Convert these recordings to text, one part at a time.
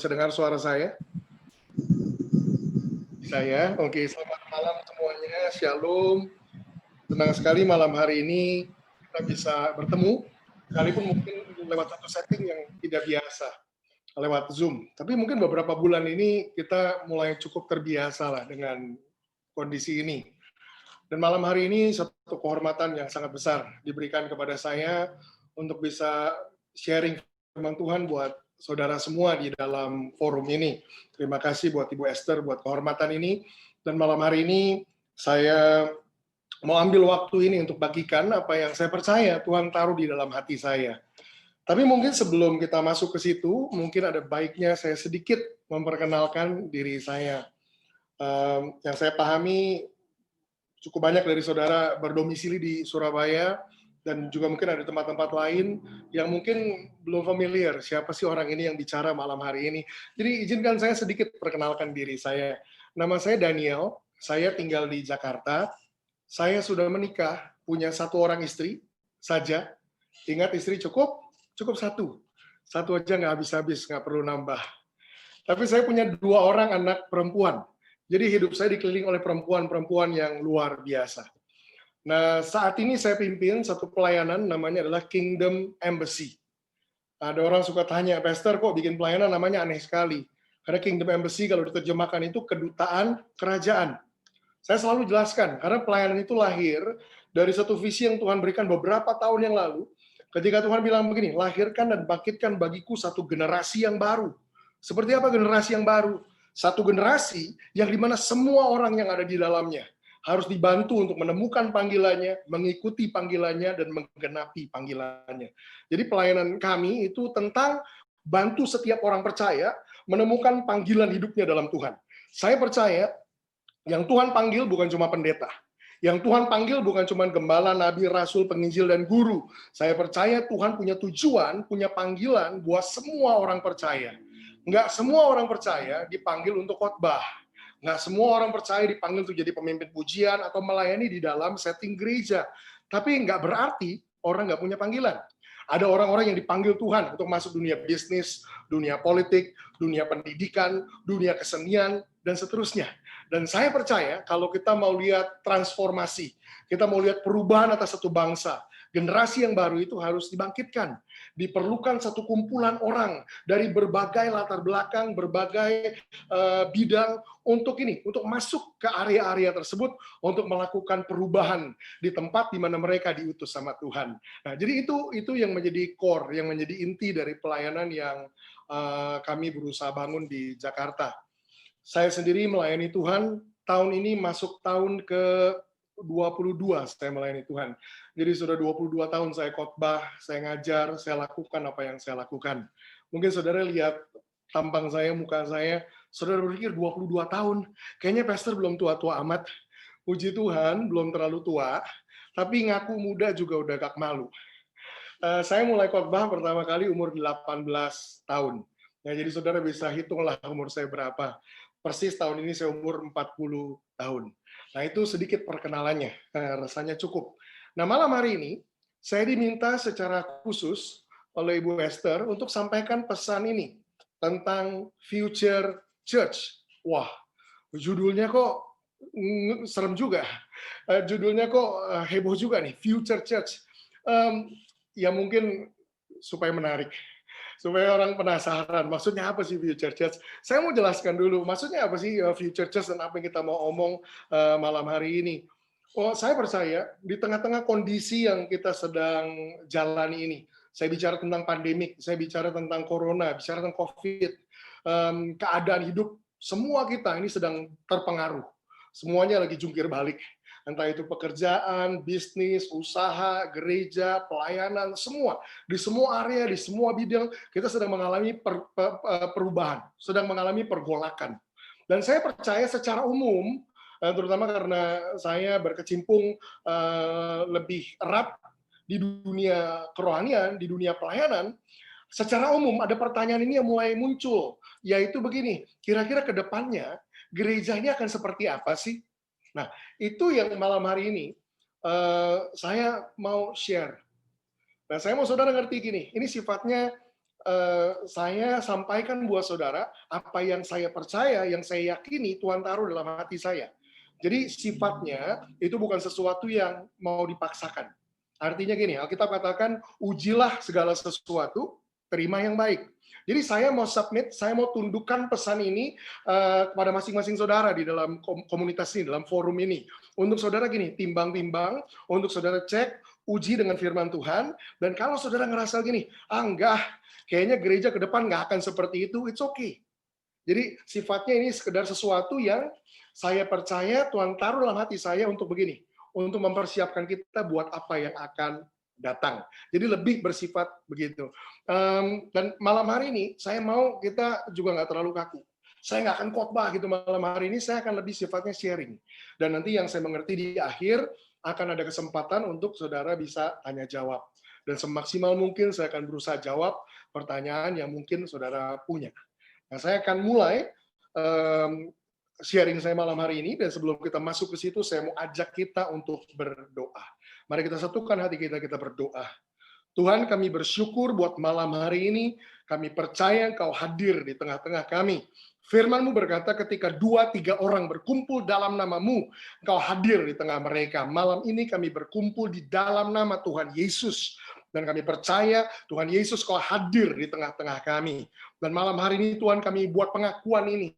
bisa dengar suara saya? Bisa ya? Oke, selamat malam semuanya. Shalom. Senang sekali malam hari ini kita bisa bertemu, sekalipun mungkin lewat satu setting yang tidak biasa, lewat Zoom. Tapi mungkin beberapa bulan ini kita mulai cukup terbiasa lah dengan kondisi ini. Dan malam hari ini satu kehormatan yang sangat besar diberikan kepada saya untuk bisa sharing firman Tuhan buat saudara semua di dalam forum ini. Terima kasih buat Ibu Esther buat kehormatan ini. Dan malam hari ini saya mau ambil waktu ini untuk bagikan apa yang saya percaya Tuhan taruh di dalam hati saya. Tapi mungkin sebelum kita masuk ke situ, mungkin ada baiknya saya sedikit memperkenalkan diri saya. Yang saya pahami cukup banyak dari saudara berdomisili di Surabaya, dan juga mungkin ada tempat-tempat lain yang mungkin belum familiar siapa sih orang ini yang bicara malam hari ini. Jadi izinkan saya sedikit perkenalkan diri saya. Nama saya Daniel, saya tinggal di Jakarta, saya sudah menikah, punya 1 orang istri saja. Ingat, istri cukup satu. Satu aja nggak habis-habis, nggak perlu nambah. Tapi saya punya 2 orang anak perempuan. Jadi hidup saya dikelilingi oleh perempuan-perempuan yang luar biasa. Nah, saat ini saya pimpin satu pelayanan namanya adalah Kingdom Embassy. Ada orang suka tanya, Pastor kok bikin pelayanan namanya aneh sekali. Karena Kingdom Embassy kalau diterjemahkan itu kedutaan kerajaan. Saya selalu jelaskan, karena pelayanan itu lahir dari satu visi yang Tuhan berikan beberapa tahun yang lalu, ketika Tuhan bilang begini, lahirkan dan bangkitkan bagiku satu generasi yang baru. Seperti apa generasi yang baru? Satu generasi yang dimana semua orang yang ada di dalamnya harus dibantu untuk menemukan panggilannya, mengikuti panggilannya, dan menggenapi panggilannya. Jadi pelayanan kami itu tentang bantu setiap orang percaya menemukan panggilan hidupnya dalam Tuhan. Saya percaya yang Tuhan panggil bukan cuma pendeta. Yang Tuhan panggil bukan cuma gembala, nabi, rasul, penginjil, dan guru. Saya percaya Tuhan punya tujuan, punya panggilan buat semua orang percaya. Nggak semua orang percaya dipanggil untuk khotbah. Nggak semua orang percaya dipanggil untuk jadi pemimpin pujian atau melayani di dalam setting gereja. Tapi nggak berarti orang nggak punya panggilan. Ada orang-orang yang dipanggil Tuhan untuk masuk dunia bisnis, dunia politik, dunia pendidikan, dunia kesenian, dan seterusnya. Dan saya percaya kalau kita mau lihat transformasi, kita mau lihat perubahan atas satu bangsa, generasi yang baru itu harus dibangkitkan. Diperlukan satu kumpulan orang dari berbagai latar belakang, berbagai bidang untuk masuk ke area-area tersebut untuk melakukan perubahan di tempat di mana mereka diutus sama Tuhan. Nah, jadi itu yang menjadi core, yang menjadi inti dari pelayanan yang kami berusaha bangun di Jakarta. Saya sendiri melayani Tuhan, tahun ini masuk tahun ke 22 saya melayani Tuhan. Jadi sudah 22 tahun saya khotbah, saya ngajar, saya lakukan apa yang saya lakukan. Mungkin saudara lihat tampang saya, muka saya, saudara berpikir 22 tahun, kayaknya pastor belum tua-tua amat. Puji Tuhan, belum terlalu tua, tapi ngaku muda juga udah gak malu. Saya mulai khotbah pertama kali umur 18 tahun. Ya, jadi saudara bisa hitunglah umur saya berapa. Persis tahun ini saya umur 40 tahun. Nah, itu sedikit perkenalannya. Rasanya cukup. Nah, malam hari ini, saya diminta secara khusus oleh Ibu Esther untuk sampaikan pesan ini tentang Future Church. Wah, judulnya kok serem juga. Judulnya kok heboh juga nih, Future Church. Ya mungkin supaya menarik, supaya orang penasaran, maksudnya apa sih Future Church? Saya mau jelaskan dulu, maksudnya apa sih Future Church dan apa yang kita mau omong malam hari ini. Oh, saya percaya di tengah-tengah kondisi yang kita sedang jalani ini, saya bicara tentang pandemik, saya bicara tentang corona, bicara tentang COVID, keadaan hidup, semua kita ini sedang terpengaruh. Semuanya lagi jungkir balik. Entah itu pekerjaan, bisnis, usaha, gereja, pelayanan, semua. Di semua area, di semua bidang, kita sedang mengalami perubahan, sedang mengalami pergolakan. Dan saya percaya secara umum, terutama karena saya berkecimpung lebih erat di dunia kerohanian, di dunia pelayanan, secara umum ada pertanyaan ini yang mulai muncul, yaitu begini, kira-kira ke depannya gereja ini akan seperti apa sih? Nah, itu yang malam hari ini saya mau share. Nah, saya mau saudara ngerti gini, ini sifatnya saya sampaikan buat saudara apa yang saya percaya, yang saya yakini Tuhan taruh dalam hati saya. Jadi sifatnya itu bukan sesuatu yang mau dipaksakan. Artinya gini, Alkitab katakan, ujilah segala sesuatu, terima yang baik. Jadi saya mau submit, saya mau tundukkan pesan ini kepada masing-masing saudara di dalam komunitas ini, dalam forum ini. Untuk saudara gini, timbang-timbang, untuk saudara cek, uji dengan firman Tuhan, dan kalau saudara ngerasa gini, enggak, kayaknya gereja ke depan nggak akan seperti itu, it's okay. Jadi sifatnya ini sekedar sesuatu yang saya percaya Tuhan taruh dalam hati saya untuk begini, untuk mempersiapkan kita buat apa yang akan datang. Jadi lebih bersifat begitu. Dan malam hari ini saya mau kita juga nggak terlalu kaku. Saya nggak akan khotbah gitu malam hari ini, saya akan lebih sifatnya sharing. Dan nanti yang saya mengerti di akhir akan ada kesempatan untuk saudara bisa tanya jawab. Dan semaksimal mungkin saya akan berusaha jawab pertanyaan yang mungkin saudara punya. Nah, saya akan mulai sharing saya malam hari ini, dan sebelum kita masuk ke situ, saya mau ajak kita untuk berdoa. Mari kita satukan hati kita berdoa. Tuhan, kami bersyukur buat malam hari ini, kami percaya Engkau hadir di tengah-tengah kami. Firman-Mu berkata ketika 2-3 orang berkumpul dalam nama-Mu, Engkau hadir di tengah mereka. Malam ini kami berkumpul di dalam nama Tuhan Yesus. Dan kami percaya Tuhan Yesus Kau hadir di tengah-tengah kami. Dan malam hari ini Tuhan kami buat pengakuan ini.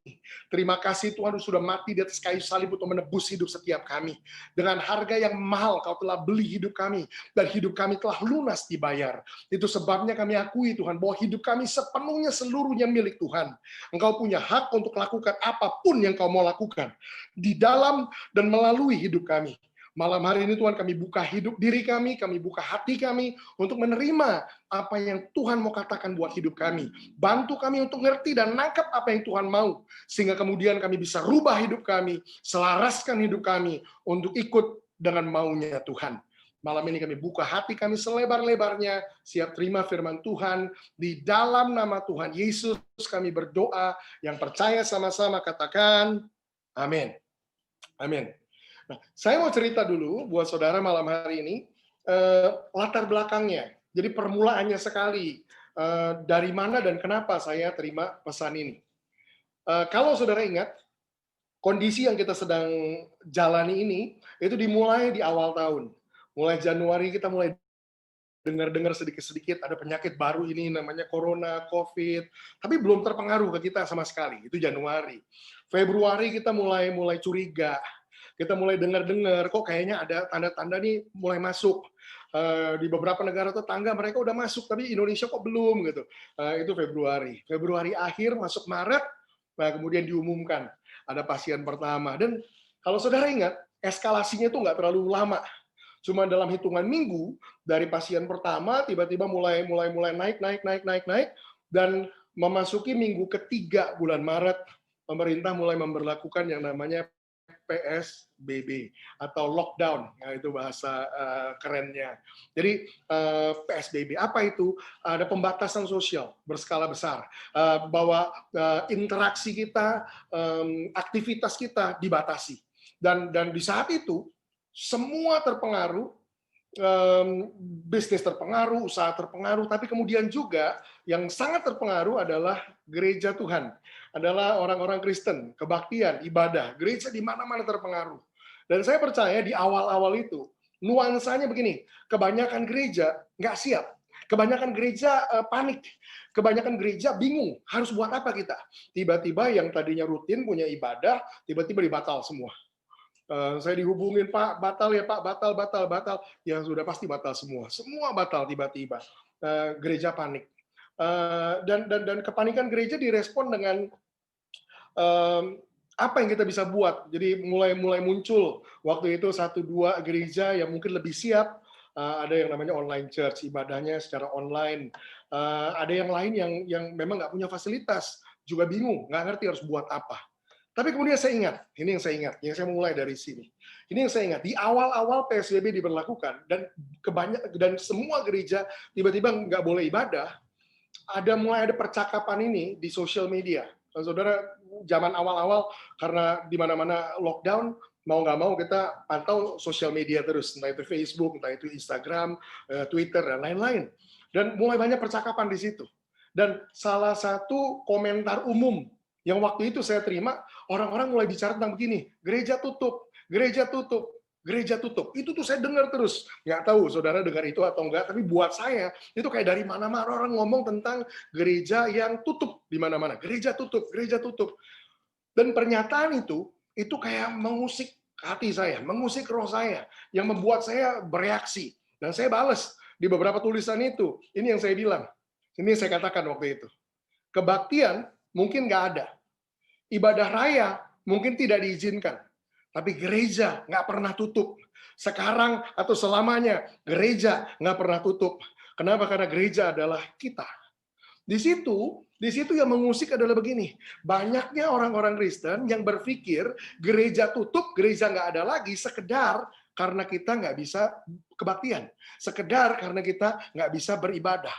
Terima kasih Tuhan sudah mati di atas kayu salib untuk menebus hidup setiap kami. Dengan harga yang mahal Kau telah beli hidup kami. Dan hidup kami telah lunas dibayar. Itu sebabnya kami akui Tuhan bahwa hidup kami sepenuhnya seluruhnya milik Tuhan. Engkau punya hak untuk lakukan apapun yang Kau mau lakukan. Di dalam dan melalui hidup kami. Malam hari ini Tuhan kami buka hidup diri kami buka hati kami untuk menerima apa yang Tuhan mau katakan buat hidup kami. Bantu kami untuk ngerti dan nangkap apa yang Tuhan mau. Sehingga kemudian kami bisa rubah hidup kami, selaraskan hidup kami untuk ikut dengan maunya Tuhan. Malam ini kami buka hati kami selebar-lebarnya, siap terima firman Tuhan. Di dalam nama Tuhan Yesus kami berdoa, yang percaya sama-sama katakan, amin. Amin. Nah, saya mau cerita dulu buat saudara malam hari ini, latar belakangnya. Jadi permulaannya sekali, dari mana dan kenapa saya terima pesan ini. Kalau saudara ingat, kondisi yang kita sedang jalani ini, itu dimulai di awal tahun. Mulai Januari kita mulai dengar-dengar sedikit-sedikit ada penyakit baru ini namanya corona, COVID, tapi belum terpengaruh ke kita sama sekali. Itu Januari. Februari kita mulai curiga. Kita mulai dengar-dengar kok kayaknya ada tanda-tanda nih mulai masuk. Di beberapa negara tetangga mereka udah masuk, tapi Indonesia kok belum gitu. Itu Februari. Februari akhir masuk Maret, nah kemudian diumumkan ada pasien pertama. Dan kalau saudara ingat, eskalasinya itu nggak terlalu lama. Cuma dalam hitungan minggu dari pasien pertama tiba-tiba mulai naik, dan memasuki minggu ketiga bulan Maret, pemerintah mulai memberlakukan yang namanya PSBB atau lockdown, ya, itu bahasa kerennya. Jadi PSBB apa itu? Ada pembatasan sosial berskala besar, bahwa interaksi kita, aktivitas kita dibatasi. Dan di saat itu semua terpengaruh, bisnis terpengaruh, usaha terpengaruh, tapi kemudian juga yang sangat terpengaruh adalah gereja Tuhan, adalah orang-orang Kristen, kebaktian, ibadah, gereja di mana-mana terpengaruh. Dan saya percaya di awal-awal itu, nuansanya begini, kebanyakan gereja nggak siap, kebanyakan gereja panik, kebanyakan gereja bingung, harus buat apa kita? Tiba-tiba yang tadinya rutin punya ibadah, tiba-tiba dibatal semua. Saya dihubungin, Pak, batal ya Pak, batal. Ya sudah pasti batal semua batal tiba-tiba. Gereja panik. Dan kepanikan gereja direspon dengan apa yang kita bisa buat. Jadi mulai muncul waktu itu 1-2 gereja yang mungkin lebih siap. Ada yang namanya online church, ibadahnya secara online. Ada yang lain yang memang nggak punya fasilitas, juga bingung, nggak ngerti harus buat apa. Tapi kemudian saya ingat, ini yang saya ingat, yang saya mulai dari sini. Ini yang saya ingat, di awal-awal PSBB diberlakukan, dan semua gereja tiba-tiba nggak boleh ibadah, mulai ada percakapan ini di sosial media. Saudara, zaman awal-awal, karena di mana-mana lockdown, mau nggak mau kita pantau sosial media terus, entah itu Facebook, entah itu Instagram, Twitter, dan lain-lain. Dan mulai banyak percakapan di situ. Dan salah satu komentar umum yang waktu itu saya terima, orang-orang mulai bicara tentang begini, gereja tutup, gereja tutup, gereja tutup. Itu tuh saya dengar terus. Nggak tahu saudara dengar itu atau enggak, tapi buat saya itu kayak dari mana-mana orang ngomong tentang gereja yang tutup di mana-mana. Gereja tutup, gereja tutup. Dan pernyataan itu kayak mengusik hati saya, mengusik roh saya, yang membuat saya bereaksi. Dan saya balas di beberapa tulisan itu. Ini yang saya bilang. Ini yang saya katakan waktu itu. Kebaktian mungkin nggak ada. Ibadah raya mungkin tidak diizinkan. Tapi gereja nggak pernah tutup. Sekarang atau selamanya, gereja nggak pernah tutup. Kenapa? Karena gereja adalah kita. Di situ yang mengusik adalah begini. Banyaknya orang-orang Kristen yang berpikir gereja tutup, gereja nggak ada lagi, sekedar karena kita nggak bisa kebaktian. Sekedar karena kita nggak bisa beribadah.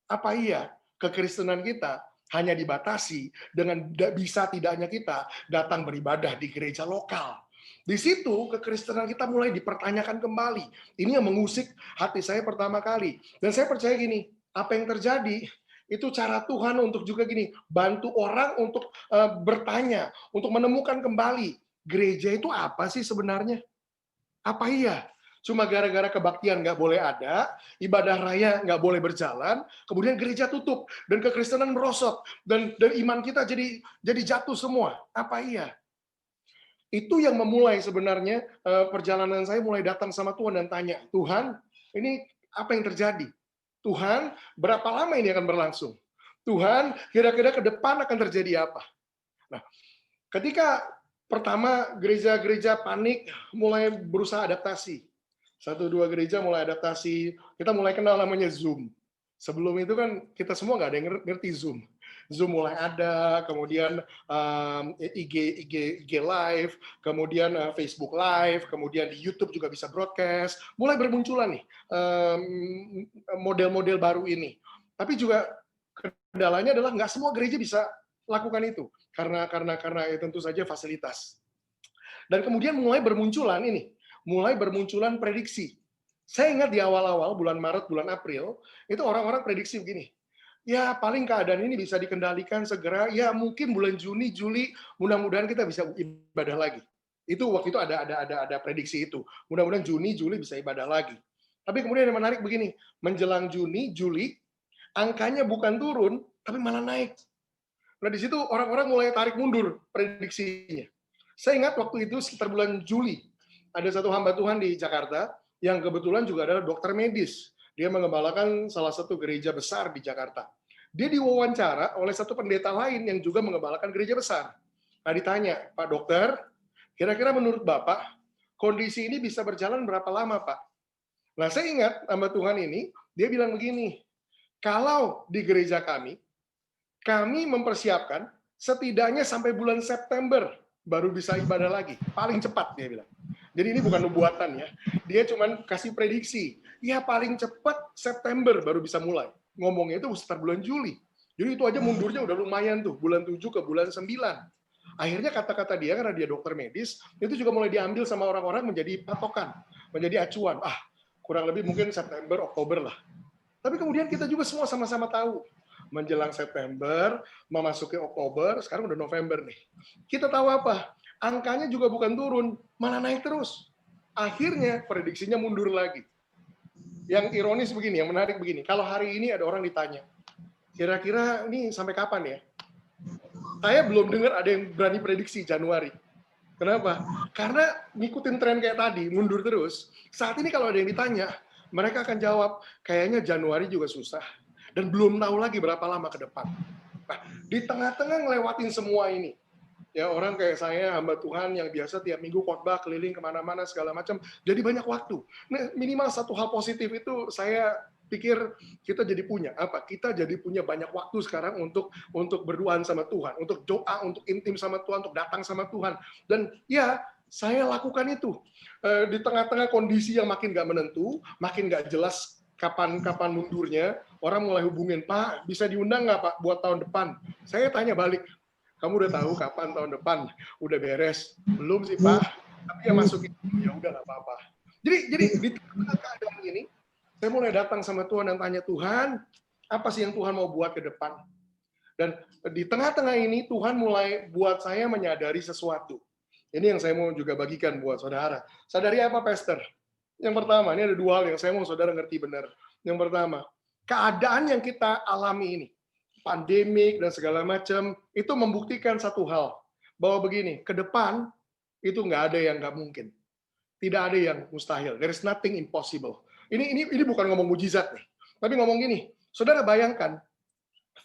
Apa iya kekristenan kita hanya dibatasi dengan bisa tidaknya kita datang beribadah di gereja lokal? Di situ kekristenan kita mulai dipertanyakan kembali. Ini yang mengusik hati saya pertama kali. Dan saya percaya gini, apa yang terjadi itu cara Tuhan untuk juga gini, bantu orang untuk bertanya, untuk menemukan kembali gereja itu apa sih sebenarnya? Apa iya? Cuma gara-gara kebaktian nggak boleh ada, ibadah raya nggak boleh berjalan, kemudian gereja tutup, dan kekristenan merosot, dan iman kita jadi jatuh semua. Apa iya? Itu yang memulai sebenarnya perjalanan saya mulai datang sama Tuhan dan tanya, Tuhan, ini apa yang terjadi? Tuhan, berapa lama ini akan berlangsung? Tuhan, kira-kira ke depan akan terjadi apa? Nah, ketika pertama gereja-gereja panik, mulai berusaha adaptasi. Satu dua gereja mulai adaptasi, kita mulai kenal namanya Zoom. Sebelum itu kan kita semua nggak ada yang ngerti Zoom. Zoom mulai ada, kemudian IG Live, kemudian Facebook Live, kemudian di YouTube juga bisa broadcast. Mulai bermunculan nih model-model baru ini. Tapi juga kendalanya adalah nggak semua gereja bisa lakukan itu karena tentu saja fasilitas. Dan kemudian mulai bermunculan prediksi. Saya ingat di awal-awal bulan Maret, bulan April, itu orang-orang prediksi begini. Ya, paling keadaan ini bisa dikendalikan segera. Ya, mungkin bulan Juni, Juli, mudah-mudahan kita bisa ibadah lagi. Itu waktu itu ada prediksi itu. Mudah-mudahan Juni, Juli bisa ibadah lagi. Tapi kemudian yang menarik begini, menjelang Juni, Juli, angkanya bukan turun, tapi malah naik. Nah, di situ orang-orang mulai tarik mundur prediksinya. Saya ingat waktu itu sekitar bulan Juli, ada satu hamba Tuhan di Jakarta yang kebetulan juga adalah dokter medis. Dia mengembalakan salah satu gereja besar di Jakarta. Dia diwawancara oleh satu pendeta lain yang juga mengembalakan gereja besar. Nah, ditanya, Pak Dokter, kira-kira menurut Bapak, kondisi ini bisa berjalan berapa lama, Pak? Nah, saya ingat hamba Tuhan ini, dia bilang begini, kalau di gereja kami mempersiapkan setidaknya sampai bulan September baru bisa ibadah lagi. Paling cepat, dia bilang. Jadi ini bukan nubuatan ya. Dia cuma kasih prediksi. Ya paling cepat September baru bisa mulai. Ngomongnya itu sekitar bulan Juli. Jadi itu aja mundurnya udah lumayan tuh. Bulan 7 ke bulan 9. Akhirnya kata-kata dia, karena dia dokter medis, itu juga mulai diambil sama orang-orang menjadi patokan. Menjadi acuan. Kurang lebih mungkin September, Oktober lah. Tapi kemudian kita juga semua sama-sama tahu. Menjelang September, memasuki Oktober, sekarang udah November nih. Kita tahu apa? Angkanya juga bukan turun, malah naik terus. Akhirnya prediksinya mundur lagi. Yang ironis begini, yang menarik begini. Kalau hari ini ada orang ditanya, kira-kira ini sampai kapan ya? Saya belum dengar ada yang berani prediksi Januari. Kenapa? Karena ngikutin tren kayak tadi, mundur terus. Saat ini kalau ada yang ditanya, mereka akan jawab, kayaknya Januari juga susah. Dan belum tahu lagi berapa lama ke depan. Nah, di tengah-tengah ngelewatin semua ini, ya orang kayak saya, hamba Tuhan yang biasa tiap minggu khotbah keliling kemana-mana segala macam, jadi banyak waktu. Nah, minimal satu hal positif itu saya pikir kita jadi punya apa? Kita jadi punya banyak waktu sekarang untuk berduaan sama Tuhan, untuk doa, untuk intim sama Tuhan, untuk datang sama Tuhan. Dan ya, saya lakukan itu di tengah-tengah kondisi yang makin nggak menentu, makin nggak jelas kapan mundurnya. Orang mulai hubungin, Pak, bisa diundang nggak Pak buat tahun depan? Saya tanya balik, kamu udah tahu kapan tahun depan? Udah beres? Belum sih Pak, tapi ya masukin, ya udah nggak apa-apa. Jadi di tengah keadaan ini, saya mulai datang sama Tuhan dan tanya, Tuhan, Apa sih yang Tuhan mau buat ke depan? Dan di tengah-tengah ini Tuhan mulai buat saya menyadari sesuatu. Ini yang saya mau juga bagikan buat saudara. Sadari apa, Pastor? Yang pertama, ini ada dua hal yang saya mau saudara ngerti benar. Yang pertama, keadaan yang kita alami ini, pandemik dan segala macam, itu membuktikan satu hal. Bahwa begini, ke depan itu nggak ada yang nggak mungkin. Tidak ada yang mustahil. There is nothing impossible. Ini bukan ngomong mujizat nih. Tapi ngomong gini, saudara bayangkan,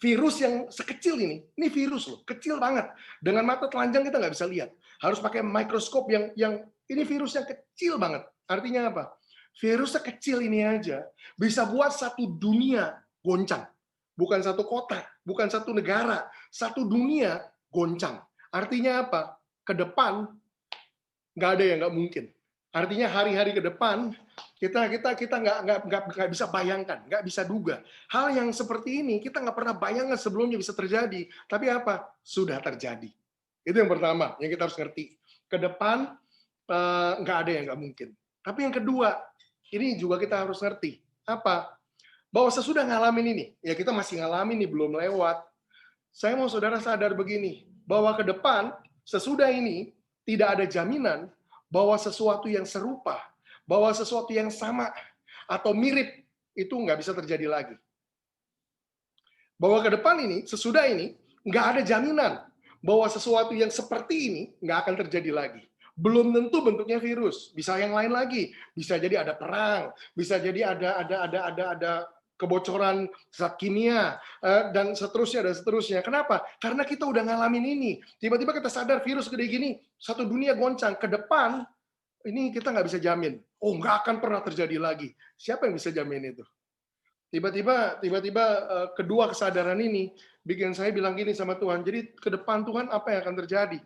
virus yang sekecil ini virus loh, kecil banget. Dengan mata telanjang kita nggak bisa lihat. Harus pakai mikroskop yang ini virus yang kecil banget. Artinya apa? Virus sekecil ini aja bisa buat satu dunia goncang. Bukan satu kota, bukan satu negara, satu dunia goncang. Artinya apa? Ke depan nggak ada yang nggak mungkin. Artinya hari-hari ke depan kita nggak bisa bayangkan, nggak bisa duga. Hal yang seperti ini kita nggak pernah bayangkan sebelumnya bisa terjadi. Tapi apa? Sudah terjadi. Itu yang pertama yang kita harus ngerti. Ke depan nggak ada yang nggak mungkin. Tapi yang kedua, ini juga kita harus ngerti. Apa? Bahwa sesudah ngalamin ini, ya kita masih ngalamin nih, belum lewat. Saya mau saudara sadar begini, bahwa ke depan, sesudah ini, tidak ada jaminan bahwa sesuatu yang serupa, bahwa sesuatu yang sama, atau mirip, itu nggak bisa terjadi lagi. Bahwa ke depan ini, sesudah ini, nggak ada jaminan bahwa sesuatu yang seperti ini nggak akan terjadi lagi. Belum tentu bentuknya virus, bisa yang lain lagi, bisa jadi ada perang, bisa jadi ada kebocoran zat kimia dan seterusnya. Kenapa? Karena kita udah ngalamin ini. Tiba-tiba kita sadar virus gede gini, satu dunia goncang. Ke depan ini kita nggak bisa jamin. Oh, nggak akan pernah terjadi lagi. Siapa yang bisa jamin itu? Tiba-tiba kedua kesadaran ini bikin saya bilang gini sama Tuhan. Jadi ke depan Tuhan apa yang akan terjadi?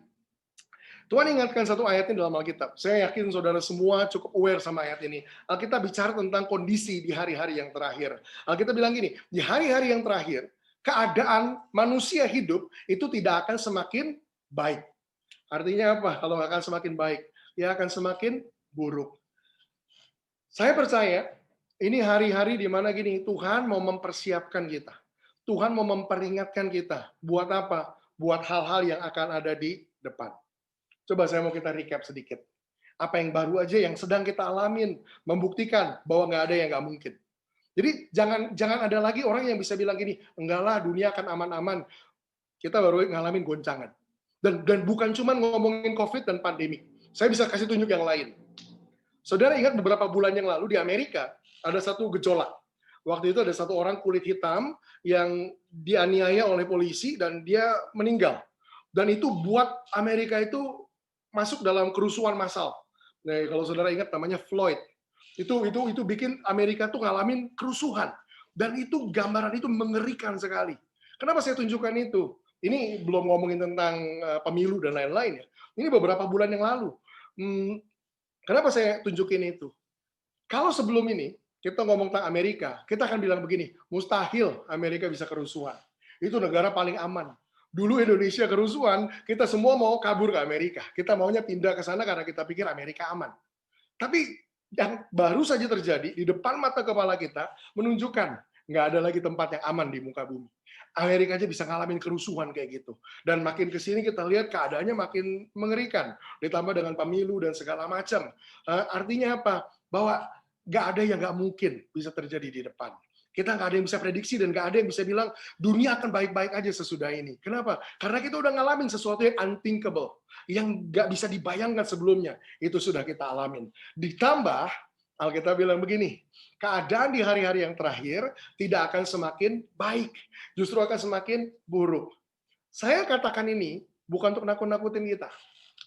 Tuhan ingatkan satu ayat ini dalam Alkitab. Saya yakin saudara semua cukup aware sama ayat ini. Alkitab bicara tentang kondisi di hari-hari yang terakhir. Alkitab bilang gini, di hari-hari yang terakhir, keadaan manusia hidup itu tidak akan semakin baik. Artinya apa? Kalau nggak akan semakin baik, ya akan semakin buruk. Saya percaya, ini hari-hari di mana gini, Tuhan mau mempersiapkan kita. Tuhan mau memperingatkan kita. Buat apa? Buat hal-hal yang akan ada di depan. Coba saya mau kita recap sedikit. Apa yang baru aja yang sedang kita alamin, membuktikan bahwa nggak ada yang nggak mungkin. Jadi jangan ada lagi orang yang bisa bilang gini, enggak lah dunia akan aman-aman. Kita baru ngalamin goncangan. Dan bukan cuma ngomongin COVID dan pandemi. Saya bisa kasih tunjuk yang lain. Saudara ingat beberapa bulan yang lalu di Amerika, ada satu gejolak. Waktu itu ada satu orang kulit hitam yang dianiaya oleh polisi dan dia meninggal. Dan itu buat Amerika itu masuk dalam kerusuhan massal. Nah, kalau saudara ingat namanya Floyd. Itu bikin Amerika tuh ngalamin kerusuhan. Dan itu gambaran itu mengerikan sekali. Kenapa saya tunjukkan itu? Ini belum ngomongin tentang pemilu dan lain-lain ya. Ini beberapa bulan yang lalu. Kenapa saya tunjukin itu? Kalau sebelum ini kita ngomong tentang Amerika, kita akan bilang begini, mustahil Amerika bisa kerusuhan. Itu negara paling aman. Dulu Indonesia kerusuhan, kita semua mau kabur ke Amerika. Kita maunya pindah ke sana karena kita pikir Amerika aman. Tapi yang baru saja terjadi di depan mata kepala kita menunjukkan nggak ada lagi tempat yang aman di muka bumi. Amerika aja bisa ngalamin kerusuhan kayak gitu. Dan makin kesini kita lihat keadaannya makin mengerikan. Ditambah dengan pemilu dan segala macam. Artinya apa? Bahwa nggak ada yang nggak mungkin bisa terjadi di depan. Kita nggak ada yang bisa prediksi dan nggak ada yang bisa bilang dunia akan baik-baik aja sesudah ini. Kenapa? Karena kita udah ngalamin sesuatu yang unthinkable, yang nggak bisa dibayangkan sebelumnya. Itu sudah kita alamin. Ditambah, Alkitab bilang begini, keadaan di hari-hari yang terakhir tidak akan semakin baik, justru akan semakin buruk. Saya katakan ini bukan untuk nakut-nakutin kita.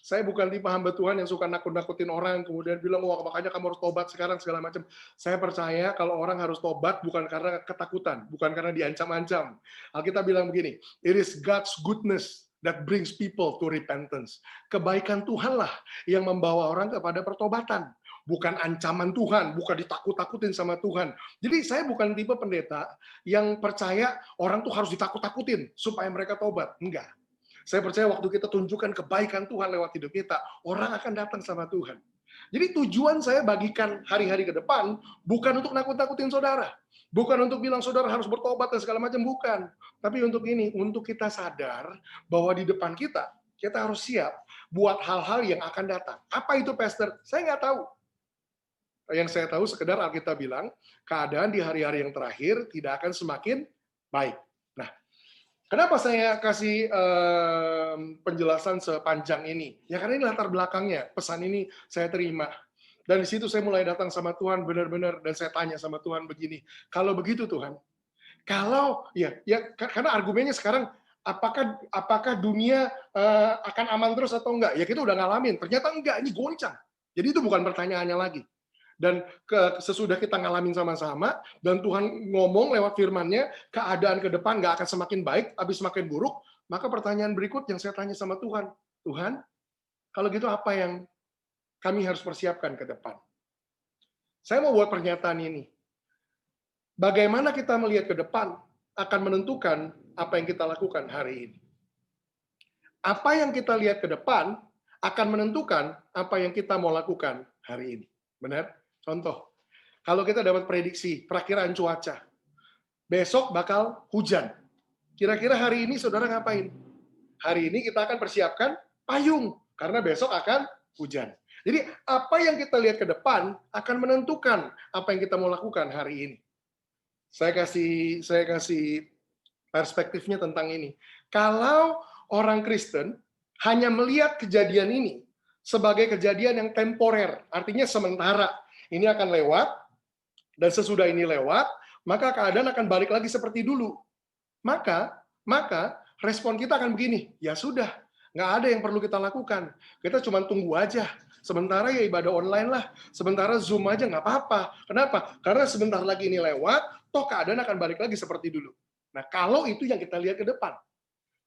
Saya bukan tipe hamba Tuhan yang suka nakut-nakutin orang, kemudian bilang, wah makanya kamu harus tobat sekarang, segala macam. Saya percaya kalau orang harus tobat bukan karena ketakutan, bukan karena diancam-ancam. Alkitab bilang begini, it is God's goodness that brings people to repentance. Kebaikan Tuhanlah yang membawa orang kepada pertobatan. Bukan ancaman Tuhan, bukan ditakut-takutin sama Tuhan. Jadi saya bukan tipe pendeta yang percaya orang tuh harus ditakut-takutin supaya mereka tobat. Enggak. Saya percaya waktu kita tunjukkan kebaikan Tuhan lewat hidup kita, orang akan datang sama Tuhan. Jadi tujuan saya bagikan hari-hari ke depan bukan untuk nakut-nakutin saudara. Bukan untuk bilang saudara harus bertobat dan segala macam, bukan. Tapi untuk ini, untuk kita sadar bahwa di depan kita harus siap buat hal-hal yang akan datang. Apa itu, Pastor? Saya nggak tahu. Yang saya tahu sekedar Alkitab bilang, keadaan di hari-hari yang terakhir tidak akan semakin baik. Nah, kenapa saya kasih penjelasan sepanjang ini? Ya karena ini latar belakangnya, pesan ini saya terima. Dan di situ saya mulai datang sama Tuhan benar-benar, dan saya tanya sama Tuhan begini, kalau begitu Tuhan, kalau karena argumennya sekarang apakah dunia akan aman terus atau enggak? Ya kita udah ngalamin, ternyata enggak, ini goncang. Jadi itu bukan pertanyaannya lagi. Dan sesudah kita ngalamin sama-sama, dan Tuhan ngomong lewat firman-Nya, keadaan ke depan nggak akan semakin baik, tapi semakin buruk, maka pertanyaan berikut yang saya tanya sama Tuhan, Tuhan, kalau gitu apa yang kami harus persiapkan ke depan? Saya mau buat pernyataan ini. Bagaimana kita melihat ke depan akan menentukan apa yang kita lakukan hari ini. Apa yang kita lihat ke depan akan menentukan apa yang kita mau lakukan hari ini. Benar? Contoh, kalau kita dapat prediksi perakiraan cuaca, besok bakal hujan. Kira-kira hari ini saudara ngapain? Hari ini kita akan persiapkan payung, karena besok akan hujan. Jadi apa yang kita lihat ke depan akan menentukan apa yang kita mau lakukan hari ini. Saya kasih perspektifnya tentang ini. Kalau orang Kristen hanya melihat kejadian ini sebagai kejadian yang temporer, artinya sementara, ini akan lewat, dan sesudah ini lewat, maka keadaan akan balik lagi seperti dulu. Maka respon kita akan begini, ya sudah, nggak ada yang perlu kita lakukan. Kita cuma tunggu aja. Sementara ya ibadah online lah, sementara Zoom aja nggak apa-apa. Kenapa? Karena sebentar lagi ini lewat, toh keadaan akan balik lagi seperti dulu. Nah, kalau itu yang kita lihat ke depan.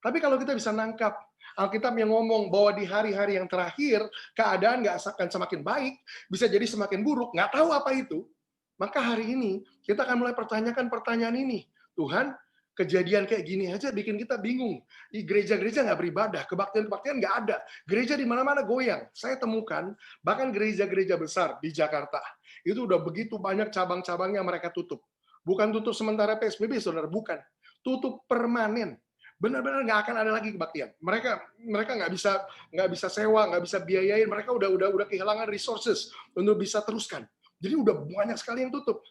Tapi kalau kita bisa nangkap, Alkitab yang ngomong bahwa di hari-hari yang terakhir, keadaan nggak akan semakin baik, bisa jadi semakin buruk, nggak tahu apa itu, maka hari ini kita akan mulai pertanyakan pertanyaan ini. Tuhan, kejadian kayak gini aja bikin kita bingung. Di gereja-gereja nggak beribadah, kebaktian-kebaktian nggak ada. Gereja di mana-mana goyang. Saya temukan, bahkan gereja-gereja besar di Jakarta, itu udah begitu banyak cabang-cabangnya mereka tutup. Bukan tutup sementara PSBB, saudara, bukan. Tutup permanen. Benar-benar nggak akan ada lagi kebaktian. Mereka nggak bisa sewa, nggak bisa biayain. Mereka udah kehilangan resources untuk bisa teruskan. Jadi udah banyak sekali yang tutup.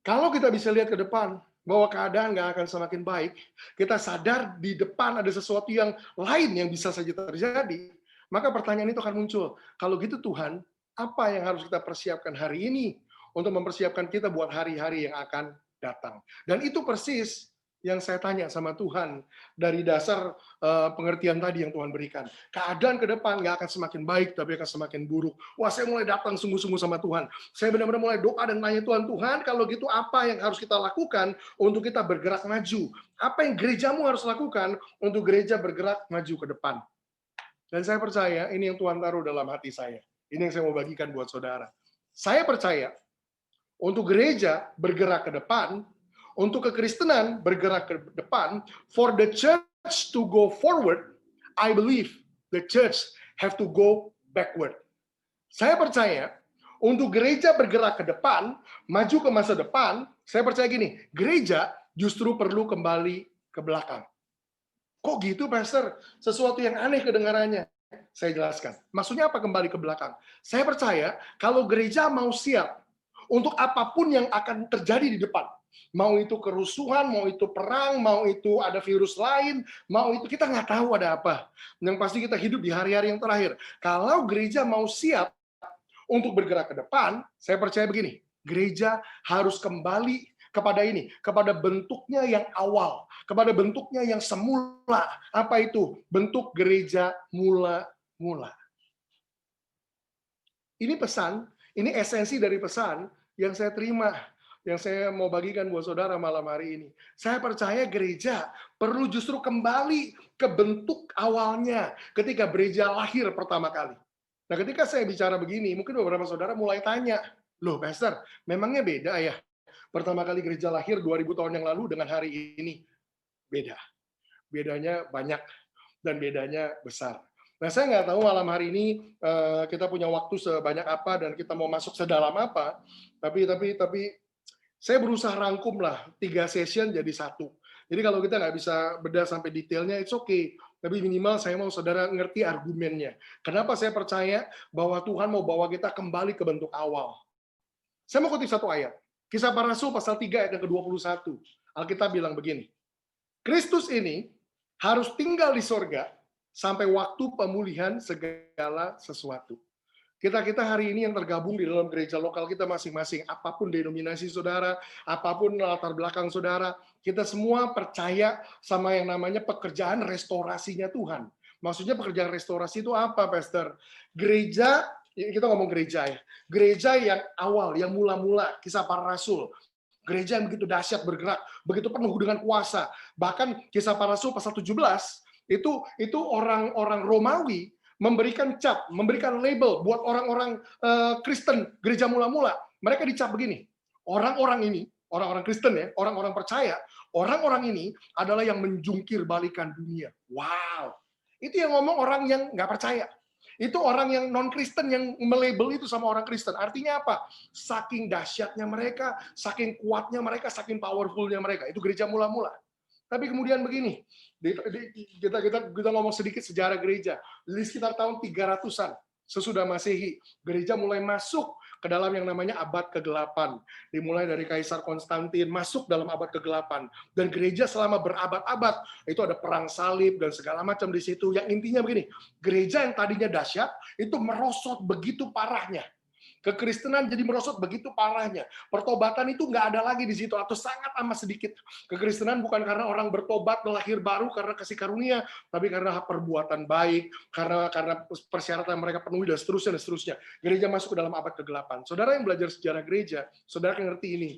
Kalau kita bisa lihat ke depan, bahwa keadaan nggak akan semakin baik, kita sadar di depan ada sesuatu yang lain yang bisa saja terjadi, maka pertanyaan itu akan muncul. Kalau gitu Tuhan, apa yang harus kita persiapkan hari ini untuk mempersiapkan kita buat hari-hari yang akan datang? Dan itu persis yang saya tanya sama Tuhan dari dasar pengertian tadi yang Tuhan berikan. Keadaan ke depan nggak akan semakin baik, tapi akan semakin buruk. Wah, saya mulai datang sungguh-sungguh sama Tuhan. Saya benar-benar mulai doa dan tanya Tuhan, kalau gitu apa yang harus kita lakukan untuk kita bergerak maju? Apa yang gerejamu harus lakukan untuk gereja bergerak maju ke depan? Dan saya percaya ini yang Tuhan taruh dalam hati saya. Ini yang saya mau bagikan buat saudara. Saya percaya untuk gereja bergerak ke depan, untuk kekristenan bergerak ke depan, for the church to go forward, I believe the church have to go backward. Saya percaya untuk gereja bergerak ke depan, maju ke masa depan, saya percaya gini, gereja justru perlu kembali ke belakang. Kok gitu, Pastor? Sesuatu yang aneh kedengarannya. Saya jelaskan. Maksudnya apa kembali ke belakang? Saya percaya kalau gereja mau siap untuk apapun yang akan terjadi di depan, mau itu kerusuhan, mau itu perang, mau itu ada virus lain, mau itu kita nggak tahu ada apa. Yang pasti kita hidup di hari-hari yang terakhir. Kalau gereja mau siap untuk bergerak ke depan, saya percaya begini, gereja harus kembali kepada ini, kepada bentuknya yang awal, kepada bentuknya yang semula. Apa itu? Bentuk gereja mula-mula. Ini pesan, ini esensi dari pesan yang saya terima, yang saya mau bagikan buat saudara malam hari ini. Saya percaya gereja perlu justru kembali ke bentuk awalnya ketika gereja lahir pertama kali. Nah, ketika saya bicara begini, mungkin beberapa saudara mulai tanya, loh Pastor, memangnya beda ya? Pertama kali gereja lahir 2000 tahun yang lalu dengan hari ini. Beda. Bedanya banyak dan bedanya besar. Nah, saya nggak tahu malam hari ini kita punya waktu sebanyak apa dan kita mau masuk sedalam apa, tapi saya berusaha rangkum lah 3 session jadi satu. Jadi kalau kita nggak bisa bedah sampai detailnya, it's okay. Tapi minimal saya mau saudara ngerti argumennya. Kenapa saya percaya bahwa Tuhan mau bawa kita kembali ke bentuk awal. Saya mau kutip satu ayat. Kisah Para Rasul pasal 3 ayat yang ke-21. Alkitab bilang begini, Kristus ini harus tinggal di sorga sampai waktu pemulihan segala sesuatu. Kita hari ini yang tergabung di dalam gereja lokal kita masing-masing, apapun denominasi saudara, apapun latar belakang saudara, kita semua percaya sama yang namanya pekerjaan restorasinya Tuhan. Maksudnya pekerjaan restorasi itu apa, Pastor? Gereja, kita ngomong gereja ya, gereja yang awal, yang mula-mula, Kisah Para Rasul. Gereja yang begitu dahsyat bergerak, begitu penuh dengan kuasa. Bahkan Kisah Para Rasul pasal 17, itu orang-orang Romawi memberikan cap, memberikan label buat orang-orang Kristen gereja mula-mula. Mereka dicap begini, orang-orang ini, orang-orang Kristen ya, orang-orang percaya, orang-orang ini adalah yang menjungkir balikan dunia. Wow, itu yang ngomong orang yang nggak percaya. Itu orang yang non-Kristen yang melabel itu sama orang Kristen. Artinya apa? Saking dahsyatnya mereka, saking kuatnya mereka, saking powerfulnya mereka. Itu gereja mula-mula. Tapi kemudian begini, kita ngomong sedikit sejarah gereja. Di sekitar tahun 300-an sesudah Masehi, gereja mulai masuk ke dalam yang namanya abad ke-8. Dimulai dari Kaisar Konstantin, masuk dalam abad ke-8. Dan gereja selama berabad-abad, itu ada perang salib dan segala macam di situ. Yang intinya begini, gereja yang tadinya dahsyat, itu merosot begitu parahnya. Kekristenan jadi merosot begitu parahnya. Pertobatan itu nggak ada lagi di situ, atau sangat amat sedikit. Kekristenan bukan karena orang bertobat, lahir baru karena kasih karunia, tapi karena perbuatan baik, karena persyaratan mereka penuhi, dan seterusnya, dan seterusnya. Gereja masuk ke dalam abad ke-8. Saudara yang belajar sejarah gereja, saudara yang ngerti ini.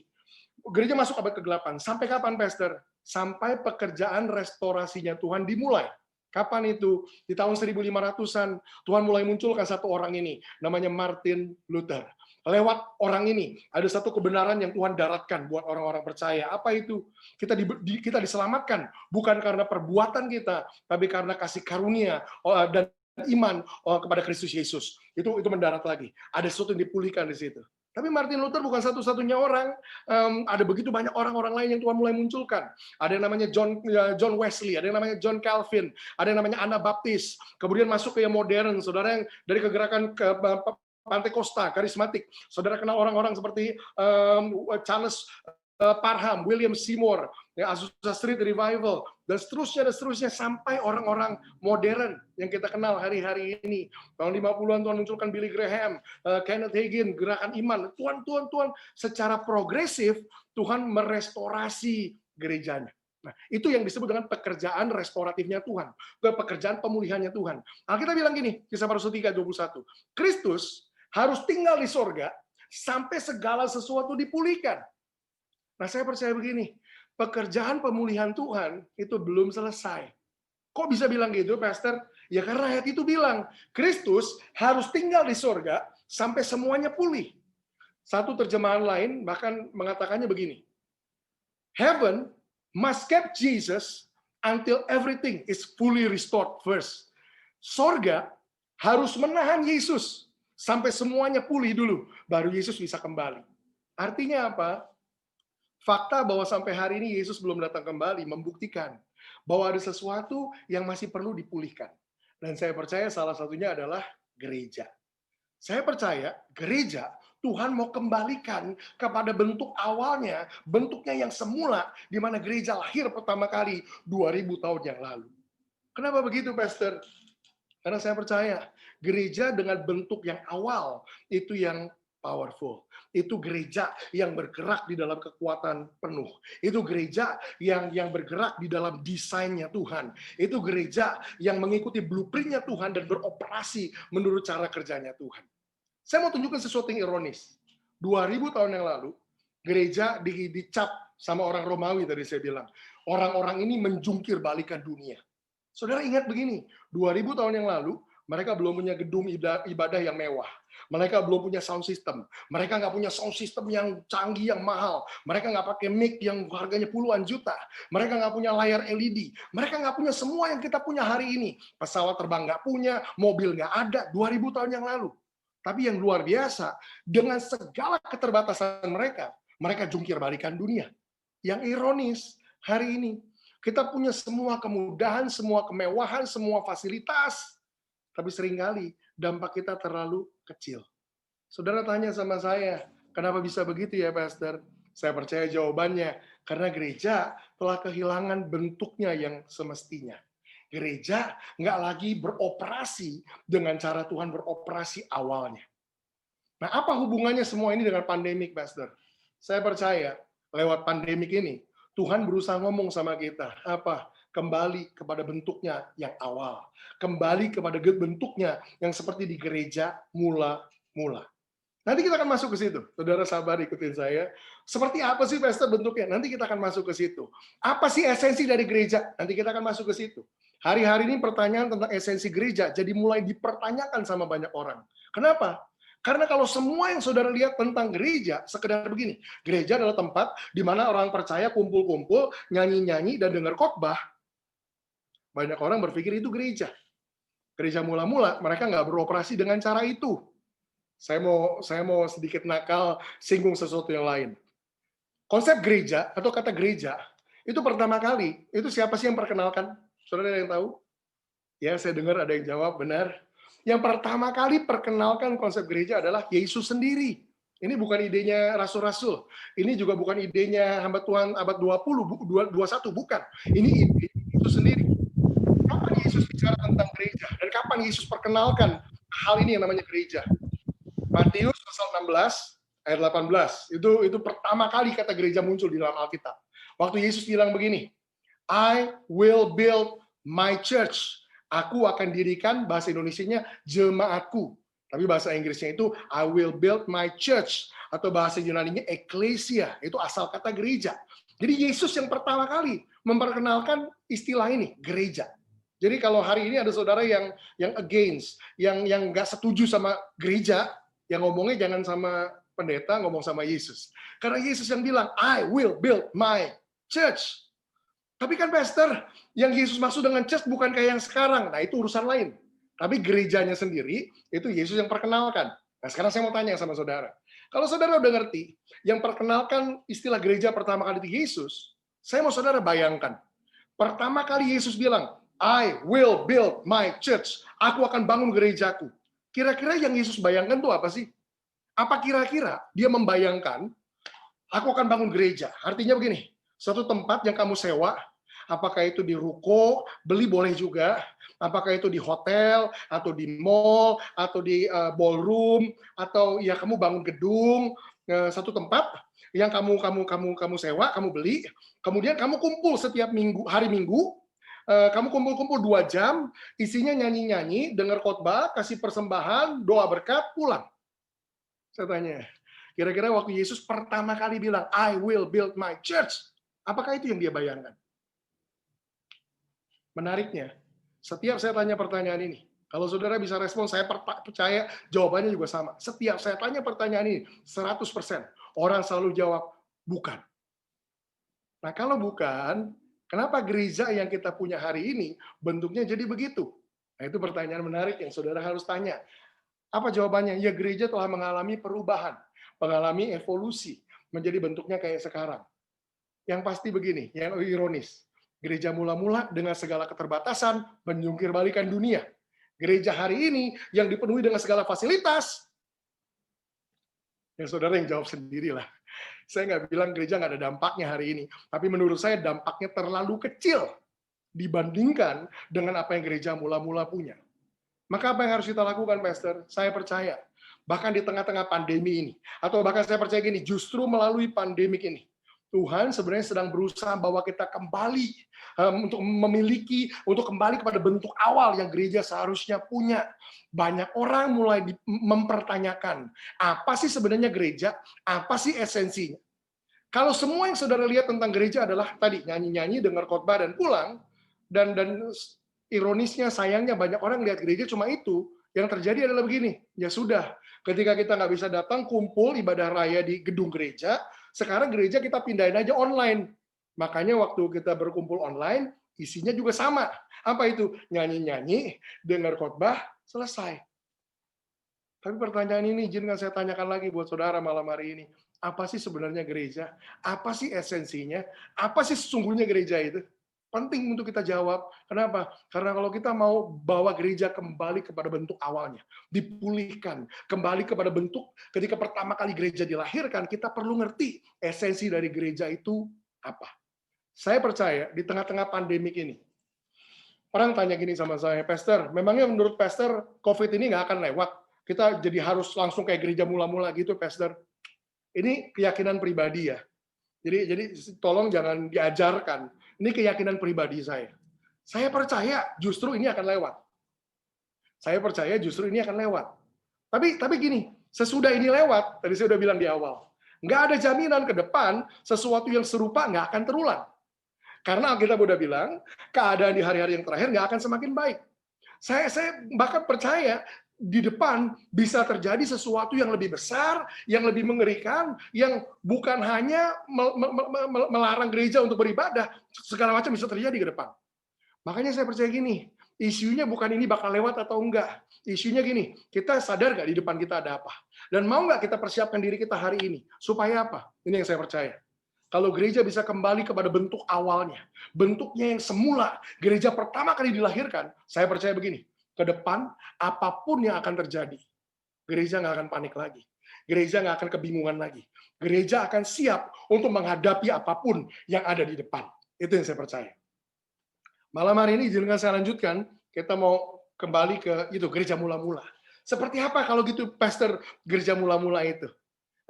Gereja masuk abad ke-8. Sampai kapan, Pastor? Sampai pekerjaan restorasinya Tuhan dimulai. Kapan itu? Di tahun 1500-an, Tuhan mulai munculkan satu orang ini, namanya Martin Luther. Lewat orang ini, ada satu kebenaran yang Tuhan daratkan buat orang-orang percaya. Apa itu? Kita diselamatkan, bukan karena perbuatan kita, tapi karena kasih karunia dan iman kepada Kristus Yesus. Itu mendarat lagi. Ada sesuatu yang dipulihkan di situ. Tapi Martin Luther bukan satu-satunya orang. Ada begitu banyak orang-orang lain yang Tuhan mulai munculkan. Ada yang namanya John Wesley, ada yang namanya John Calvin, ada yang namanya Anabaptis. Kemudian masuk ke yang modern, saudara, yang dari kegerakan ke Pantekosta, karismatik. Saudara kenal orang-orang seperti Charles Parham, William Seymour, ya, Azusa Street Revival, dan seterusnya sampai orang-orang modern yang kita kenal hari-hari ini. Tahun 50-an Tuhan munculkan Billy Graham, Kenneth Hagin, Gerakan Iman. Tuhan secara progresif Tuhan merestorasi gerejanya. Nah, itu yang disebut dengan pekerjaan restoratifnya Tuhan, pekerjaan pemulihannya Tuhan. Alkitab bilang gini, Kisah Para Rasul 3:21, Kristus harus tinggal di sorga sampai segala sesuatu dipulihkan. Nah, saya percaya begini, pekerjaan pemulihan Tuhan itu belum selesai. Kok bisa bilang gitu, Pastor? Ya karena ayat itu bilang, Kristus harus tinggal di sorga sampai semuanya pulih. Satu terjemahan lain bahkan mengatakannya begini, Heaven must keep Jesus until everything is fully restored first. Sorga harus menahan Yesus sampai semuanya pulih dulu, baru Yesus bisa kembali. Artinya apa? Fakta bahwa sampai hari ini Yesus belum datang kembali membuktikan bahwa ada sesuatu yang masih perlu dipulihkan. Dan saya percaya salah satunya adalah gereja. Saya percaya gereja Tuhan mau kembalikan kepada bentuk awalnya, bentuknya yang semula, di mana gereja lahir pertama kali 2000 tahun yang lalu. Kenapa begitu, Pastor? Karena saya percaya gereja dengan bentuk yang awal itu yang powerful. Itu gereja yang bergerak di dalam kekuatan penuh. Itu gereja yang bergerak di dalam desainnya Tuhan. Itu gereja yang mengikuti blueprint-nya Tuhan dan beroperasi menurut cara kerjanya Tuhan. Saya mau tunjukkan sesuatu yang ironis. 2000 tahun yang lalu, gereja dicap sama orang Romawi tadi saya bilang. Orang-orang ini menjungkir balikan dunia. Saudara ingat begini, 2000 tahun yang lalu, Mereka belum punya gedung ibadah yang mewah. Mereka belum punya sound system. Mereka nggak punya sound system yang canggih, yang mahal. Mereka nggak pakai mic yang harganya puluhan juta. Mereka nggak punya layar LED. Mereka nggak punya semua yang kita punya hari ini. Pesawat terbang nggak punya, mobil nggak ada 2000 tahun yang lalu. Tapi yang luar biasa, dengan segala keterbatasan mereka, mereka jungkir balikan dunia. Yang ironis, hari ini, kita punya semua kemudahan, semua kemewahan, semua fasilitas, tapi seringkali dampak kita terlalu kecil. Saudara tanya sama saya, kenapa bisa begitu ya, Pastor? Saya percaya jawabannya, karena gereja telah kehilangan bentuknya yang semestinya. Gereja nggak lagi beroperasi dengan cara Tuhan beroperasi awalnya. Nah, apa hubungannya semua ini dengan pandemik, Pastor? Saya percaya, lewat pandemik ini, Tuhan berusaha ngomong sama kita, apa? Kembali kepada bentuknya yang awal. Kembali kepada bentuknya yang seperti di gereja mula-mula. Nanti kita akan masuk ke situ. Saudara sabar ikutin saya. Seperti apa sih Pastor bentuknya? Nanti kita akan masuk ke situ. Apa sih esensi dari gereja? Nanti kita akan masuk ke situ. Hari-hari ini pertanyaan tentang esensi gereja jadi mulai dipertanyakan sama banyak orang. Kenapa? Karena kalau semua yang saudara lihat tentang gereja, sekedar begini. Gereja adalah tempat di mana orang percaya kumpul-kumpul, nyanyi-nyanyi, dan dengar khotbah. Banyak orang berpikir itu gereja. Gereja mula-mula, mereka nggak beroperasi dengan cara itu. Saya mau sedikit nakal, singgung sesuatu yang lain. Konsep gereja, atau kata gereja, itu pertama kali, itu siapa sih yang perkenalkan? Saudara ada yang tahu? Ya, saya dengar ada yang jawab, benar. Yang pertama kali perkenalkan konsep gereja adalah Yesus sendiri. Ini bukan idenya rasul-rasul. Ini juga bukan idenya hamba Tuhan abad 20, 21, bukan. Ini ide Yesus sendiri. Kapan Yesus bicara tentang gereja? Dan kapan Yesus perkenalkan hal ini yang namanya gereja? Matius pasal 16, ayat 18. Itu pertama kali kata gereja muncul di dalam Alkitab. Waktu Yesus bilang begini, I will build my church. Aku akan dirikan, bahasa Indonesianya, jemaatku. Tapi bahasa Inggrisnya itu, I will build my church. Atau bahasa Yunaninya, ecclesia. Itu asal kata gereja. Jadi Yesus yang pertama kali memperkenalkan istilah ini, gereja. Jadi kalau hari ini ada saudara yang against, yang nggak setuju sama gereja, yang ngomongnya jangan sama pendeta, ngomong sama Yesus. Karena Yesus yang bilang, I will build my church. Tapi kan Pastor, yang Yesus maksud dengan church bukan kayak yang sekarang. Nah, itu urusan lain. Tapi gerejanya sendiri, itu Yesus yang perkenalkan. Nah, sekarang saya mau tanya sama saudara. Kalau saudara udah ngerti, yang perkenalkan istilah gereja pertama kali itu Yesus, saya mau saudara bayangkan. Pertama kali Yesus bilang, I will build my church. Aku akan bangun gerejaku. Kira-kira yang Yesus bayangkan itu apa sih? Apa kira-kira dia membayangkan, aku akan bangun gereja. Artinya begini, suatu tempat yang kamu sewa, apakah itu di ruko, beli boleh juga, apakah itu di hotel, atau di mall, atau di ballroom, atau ya kamu bangun gedung, satu tempat yang kamu sewa, kamu beli, kemudian kamu kumpul setiap minggu, hari Minggu, kamu kumpul-kumpul 2 jam, isinya nyanyi-nyanyi, dengar khotbah, kasih persembahan, doa berkat, pulang. Saya tanya, kira-kira waktu Yesus pertama kali bilang, I will build my church, apakah itu yang dia bayangkan? Menariknya, setiap saya tanya pertanyaan ini, kalau saudara bisa respon, saya percaya jawabannya juga sama. Setiap saya tanya pertanyaan ini, 100% orang selalu jawab, bukan. Nah, kalau bukan, kenapa gereja yang kita punya hari ini bentuknya jadi begitu? Nah, itu pertanyaan menarik yang saudara harus tanya. Apa jawabannya? Ya, gereja telah mengalami perubahan, mengalami evolusi, menjadi bentuknya kayak sekarang. Yang pasti begini, yang ironis. Gereja mula-mula dengan segala keterbatasan menjungkir balikan dunia. Gereja hari ini yang dipenuhi dengan segala fasilitas, yang saudara yang jawab sendirilah. Saya nggak bilang gereja nggak ada dampaknya hari ini, tapi menurut saya dampaknya terlalu kecil dibandingkan dengan apa yang gereja mula-mula punya. Maka apa yang harus kita lakukan, Pastor? Saya percaya, bahkan di tengah-tengah pandemi ini, atau bahkan saya percaya gini, justru melalui pandemik ini, Tuhan sebenarnya sedang berusaha bahwa kita kembali untuk memiliki, untuk kembali kepada bentuk awal yang gereja seharusnya punya. Banyak orang mulai mempertanyakan, apa sih sebenarnya gereja? Apa sih esensinya? Kalau semua yang saudara lihat tentang gereja adalah tadi nyanyi-nyanyi, dengar khotbah dan pulang, dan ironisnya, sayangnya banyak orang lihat gereja cuma itu. Yang terjadi adalah begini, ya sudah, ketika kita nggak bisa datang kumpul ibadah raya di gedung gereja, sekarang gereja kita pindahin aja online. Makanya waktu kita berkumpul online, isinya juga sama. Apa itu? Nyanyi-nyanyi, dengar khotbah, selesai. Tapi pertanyaan ini izinkan saya tanyakan lagi buat saudara malam hari ini. Apa sih sebenarnya gereja? Apa sih esensinya? Apa sih sesungguhnya gereja itu? Penting untuk kita jawab. Kenapa? Karena kalau kita mau bawa gereja kembali kepada bentuk awalnya, dipulihkan, kembali kepada bentuk ketika pertama kali gereja dilahirkan, kita perlu ngerti esensi dari gereja itu apa. Saya percaya di tengah-tengah pandemik ini, orang tanya gini sama saya, Pastor, memangnya menurut Pastor COVID ini nggak akan lewat? Kita jadi harus langsung kayak gereja mula-mula gitu, Pastor. Ini keyakinan pribadi ya. Jadi tolong jangan diajarkan. Ini keyakinan pribadi saya. Saya percaya justru ini akan lewat. Saya percaya justru ini akan lewat. Tapi gini, sesudah ini lewat, tadi saya udah bilang di awal, nggak ada jaminan ke depan sesuatu yang serupa nggak akan terulang. Karena Alkitab udah bilang, keadaan di hari-hari yang terakhir nggak akan semakin baik. Saya bahkan percaya di depan bisa terjadi sesuatu yang lebih besar, yang lebih mengerikan, yang bukan hanya melarang gereja untuk beribadah, segala macam bisa terjadi ke depan. Makanya saya percaya gini, isunya bukan ini bakal lewat atau enggak. Isunya gini, kita sadar nggak di depan kita ada apa? Dan mau nggak kita persiapkan diri kita hari ini? Supaya apa? Ini yang saya percaya. Kalau gereja bisa kembali kepada bentuk awalnya, bentuknya yang semula, gereja pertama kali dilahirkan, saya percaya begini, ke depan, apapun yang akan terjadi, gereja nggak akan panik lagi. Gereja nggak akan kebingungan lagi. Gereja akan siap untuk menghadapi apapun yang ada di depan. Itu yang saya percaya. Malam hari ini, izinkan saya lanjutkan, kita mau kembali ke itu gereja mula-mula. Seperti apa kalau gitu, Pastor, gereja mula-mula itu?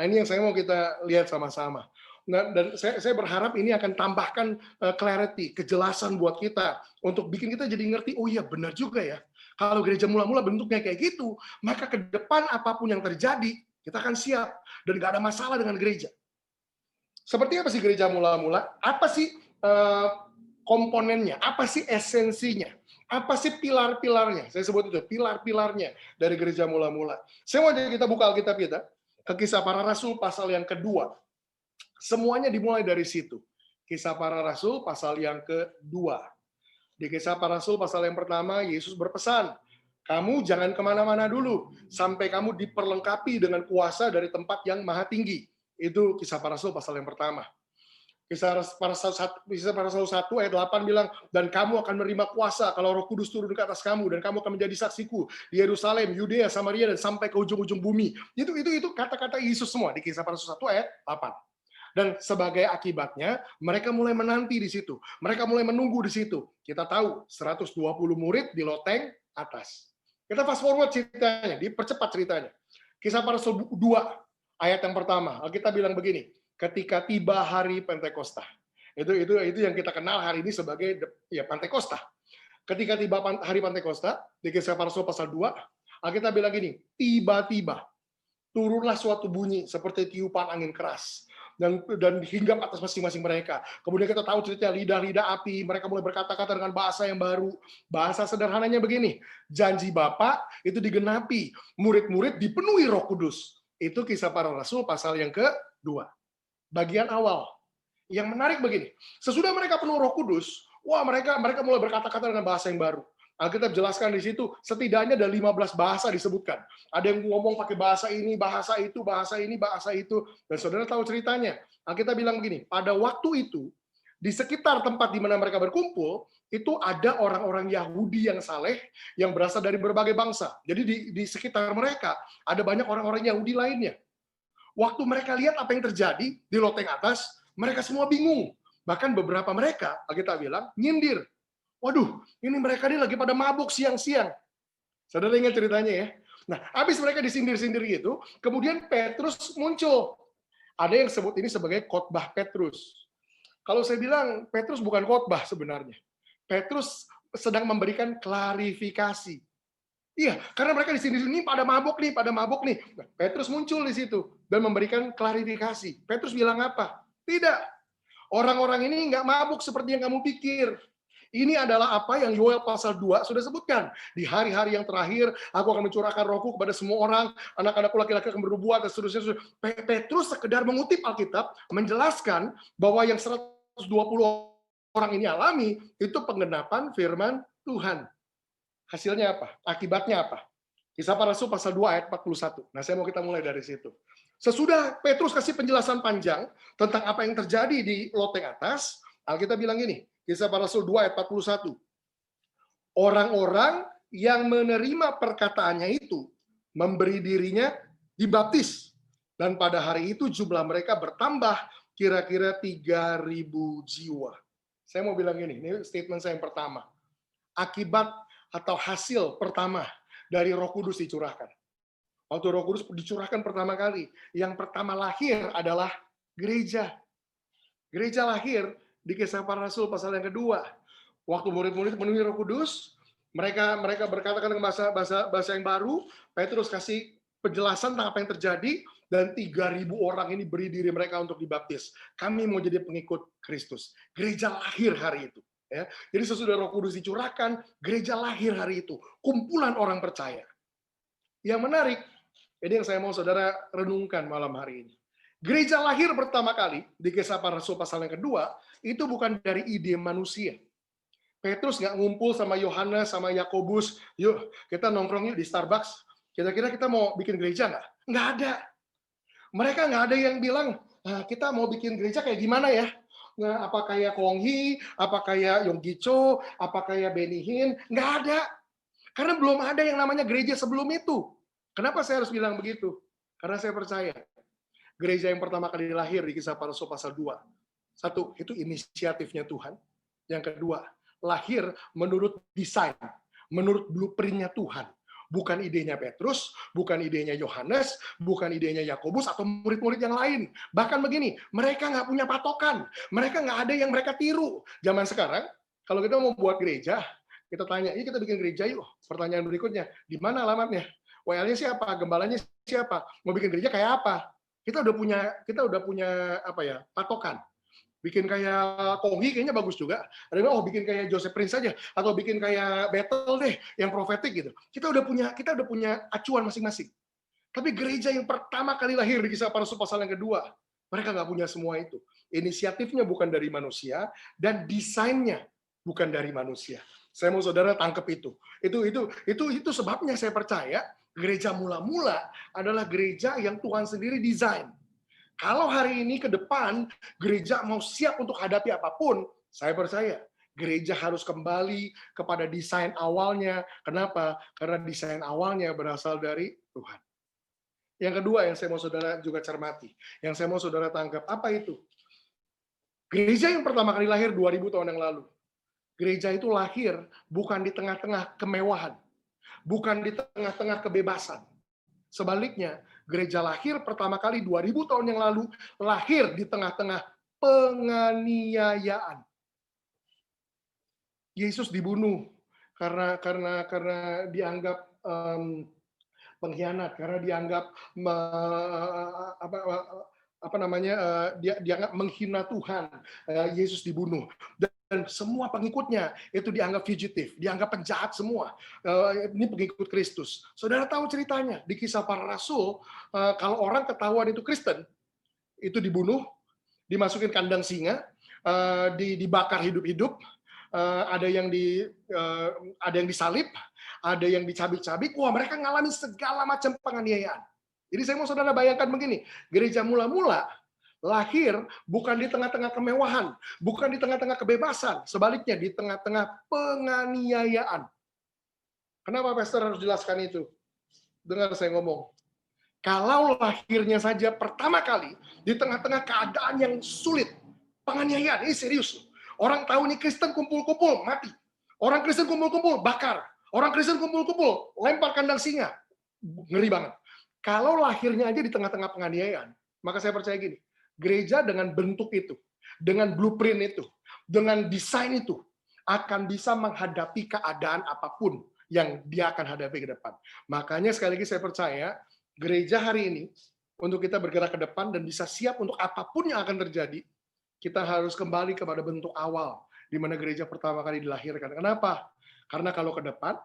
Nah, ini yang saya mau kita lihat sama-sama. Nah, dan saya berharap ini akan tambahkan clarity, kejelasan buat kita, untuk bikin kita jadi ngerti, oh iya benar juga ya, kalau gereja mula-mula bentuknya kayak gitu, maka ke depan apapun yang terjadi, kita akan siap, dan nggak ada masalah dengan gereja. Seperti apa sih gereja mula-mula? Apa sih komponennya? Apa sih esensinya? Apa sih pilar-pilarnya? Saya sebut itu, pilar-pilarnya dari gereja mula-mula. Saya mau kita buka Alkitab kita, ke Kisah Para Rasul pasal yang kedua. Semuanya dimulai dari situ. Kisah Para Rasul pasal yang kedua. Di Kisah Para Rasul pasal yang pertama, Yesus berpesan, kamu jangan kemana-mana dulu, sampai kamu diperlengkapi dengan kuasa dari tempat yang maha tinggi. Itu Kisah Para Rasul pasal yang pertama. Kisah Para Rasul 1 ayat 8 bilang, dan kamu akan menerima kuasa kalau Roh Kudus turun ke atas kamu, dan kamu akan menjadi saksiku di Yerusalem, Yudea, Samaria, dan sampai ke ujung-ujung bumi. Itu kata-kata Yesus semua di Kisah Para Rasul 1 ayat 8. Dan sebagai akibatnya, mereka mulai menanti di situ. Mereka mulai menunggu di situ. Kita tahu, 120 murid di loteng atas. Kita fast forward ceritanya, dipercepat ceritanya. Kisah Para Rasul 2, ayat yang pertama. Kita bilang begini, ketika tiba hari Pentakosta. Itu yang kita kenal hari ini sebagai ya Pentakosta. Ketika tiba hari Pentakosta, di Kisah Para Rasul pasal 2, kita bilang gini, tiba-tiba turunlah suatu bunyi seperti tiupan angin keras. Dan hinggap atas masing-masing mereka. Kemudian kita tahu ceritanya lidah-lidah api, mereka mulai berkata-kata dengan bahasa yang baru. Bahasa sederhananya begini, janji Bapa itu digenapi, murid-murid dipenuhi Roh Kudus. Itu Kisah Para Rasul pasal yang kedua. Bagian awal. Yang menarik begini, sesudah mereka penuh Roh Kudus, wah mereka mulai berkata-kata dengan bahasa yang baru. Alkitab jelaskan di situ, setidaknya ada 15 bahasa disebutkan. Ada yang ngomong pakai bahasa ini, bahasa itu, bahasa ini, bahasa itu. Dan saudara tahu ceritanya. Alkitab bilang begini, pada waktu itu, di sekitar tempat di mana mereka berkumpul, itu ada orang-orang Yahudi yang saleh, yang berasal dari berbagai bangsa. Jadi di sekitar mereka, ada banyak orang-orang Yahudi lainnya. Waktu mereka lihat apa yang terjadi di loteng atas, mereka semua bingung. Bahkan beberapa mereka, Alkitab bilang, nyindir. Waduh, ini mereka ini lagi pada mabuk siang-siang. Saudara ingat ceritanya ya? Nah, habis mereka disindir-sindir gitu, kemudian Petrus muncul. Ada yang sebut ini sebagai khotbah Petrus. Kalau saya bilang, Petrus bukan khotbah sebenarnya. Petrus sedang memberikan klarifikasi. Iya, karena mereka disindir ini pada mabuk nih. Nah, Petrus muncul di situ dan memberikan klarifikasi. Petrus bilang apa? Tidak. Orang-orang ini nggak mabuk seperti yang kamu pikir. Ini adalah apa yang Yoel pasal 2 sudah sebutkan. Di hari-hari yang terakhir, aku akan mencurahkan rohku kepada semua orang, anak-anakku laki-laki akan bernubuat, dan seterusnya. Petrus sekedar mengutip Alkitab, menjelaskan bahwa yang 120 orang ini alami, itu penggenapan firman Tuhan. Hasilnya apa? Akibatnya apa? Kisah Para Rasul pasal 2 ayat 41. Nah, saya mau kita mulai dari situ. Sesudah Petrus kasih penjelasan panjang tentang apa yang terjadi di loteng atas, Alkitab bilang gini, Kisah Para Rasul 2 ayat 41. Orang-orang yang menerima perkataannya itu memberi dirinya dibaptis. Dan pada hari itu jumlah mereka bertambah kira-kira 3.000 jiwa. Saya mau bilang gini, ini statement saya yang pertama. Akibat atau hasil pertama dari Roh Kudus dicurahkan. Waktu Roh Kudus dicurahkan pertama kali, yang pertama lahir adalah gereja. Gereja lahir di Kisah Para Rasul pasal yang kedua. Waktu murid-murid memenuhi Roh Kudus, mereka berkatakan dengan bahasa yang baru. Petrus kasih penjelasan tentang apa yang terjadi, dan 3.000 orang ini beri diri mereka untuk dibaptis. Kami mau jadi pengikut Kristus. Gereja lahir hari itu. Ya. Jadi sesudah Roh Kudus dicurahkan, gereja lahir hari itu. Kumpulan orang percaya. Yang menarik, ini yang saya mau saudara renungkan malam hari ini. Gereja lahir pertama kali di Kisah Para Rasul pasal yang kedua, itu bukan dari ide manusia. Petrus nggak ngumpul sama Yohanes, sama Yakobus, yuk kita nongkrong yuk di Starbucks. Kira-kira kita mau bikin gereja nggak? Nggak ada. Mereka nggak ada yang bilang, nah, kita mau bikin gereja kayak gimana ya? Nah, apa kayak Kong Hee, apa kayak Yonggi Cho, apa kayak Benny Hinn? Nggak ada. Karena belum ada yang namanya gereja sebelum itu. Kenapa saya harus bilang begitu? Karena saya percaya gereja yang pertama kali lahir di Kisah Para Rasul pasal 2. Satu, itu inisiatifnya Tuhan. Yang kedua, lahir menurut desain, menurut blueprint-nya Tuhan. Bukan idenya Petrus, bukan idenya Yohanes, bukan idenya Yakobus atau murid-murid yang lain. Bahkan begini, mereka nggak punya patokan. Mereka nggak ada yang mereka tiru. Zaman sekarang, kalau kita mau buat gereja, kita tanya, ini kita bikin gereja yuk. Pertanyaan berikutnya, di mana alamatnya? WL-nya siapa? Gembalanya siapa? Mau bikin gereja kayak apa? Kita udah punya apa ya, patokan. Bikin kayak Kong Hee kayaknya bagus juga. Ada yang bikin kayak Joseph Prince saja, atau bikin kayak Bethel deh, yang profetik gitu. Kita udah punya acuan masing-masing. Tapi gereja yang pertama kali lahir di Kisah Para Rasul pasal yang kedua, mereka nggak punya semua itu. Inisiatifnya bukan dari manusia, dan desainnya bukan dari manusia. Saya mau saudara tangkap itu. Itu sebabnya saya percaya gereja mula-mula adalah gereja yang Tuhan sendiri desain. Kalau hari ini ke depan gereja mau siap untuk hadapi apapun, saya percaya gereja harus kembali kepada desain awalnya. Kenapa? Karena desain awalnya berasal dari Tuhan. Yang kedua yang saya mau saudara juga cermati, yang saya mau saudara tangkap, apa itu? Gereja yang pertama kali lahir 2000 tahun yang lalu. Gereja itu lahir bukan di tengah-tengah kemewahan, bukan di tengah-tengah kebebasan. Sebaliknya, gereja lahir pertama kali 2000 tahun yang lalu lahir di tengah-tengah penganiayaan. Yesus dibunuh karena dianggap pengkhianat, karena dianggap dianggap menghina Tuhan. Yesus dibunuh. Dan semua pengikutnya itu dianggap fugitif, dianggap penjahat semua. Ini pengikut Kristus. Saudara tahu ceritanya di Kisah Para Rasul, kalau orang ketahuan itu Kristen, itu dibunuh, dimasukin kandang singa, dibakar hidup-hidup, ada yang disalib, ada yang dicabik-cabik. Wah, mereka ngalamin segala macam penganiayaan. Jadi saya mau saudara bayangkan begini, gereja mula-mula lahir bukan di tengah-tengah kemewahan, bukan di tengah-tengah kebebasan, sebaliknya di tengah-tengah penganiayaan. Kenapa pastor harus jelaskan itu? Dengar saya ngomong. Kalau lahirnya saja pertama kali di tengah-tengah keadaan yang sulit, penganiayaan, ini serius. Orang tahu nih Kristen kumpul-kumpul, mati. Orang Kristen kumpul-kumpul, bakar. Orang Kristen kumpul-kumpul, lempar kandang singa. Ngeri banget. Kalau lahirnya aja di tengah-tengah penganiayaan, maka saya percaya gini, gereja dengan bentuk itu, dengan blueprint itu, dengan desain itu, akan bisa menghadapi keadaan apapun yang dia akan hadapi ke depan. Makanya sekali lagi saya percaya, gereja hari ini, untuk kita bergerak ke depan dan bisa siap untuk apapun yang akan terjadi, kita harus kembali kepada bentuk awal, di mana gereja pertama kali dilahirkan. Kenapa? Karena kalau ke depan,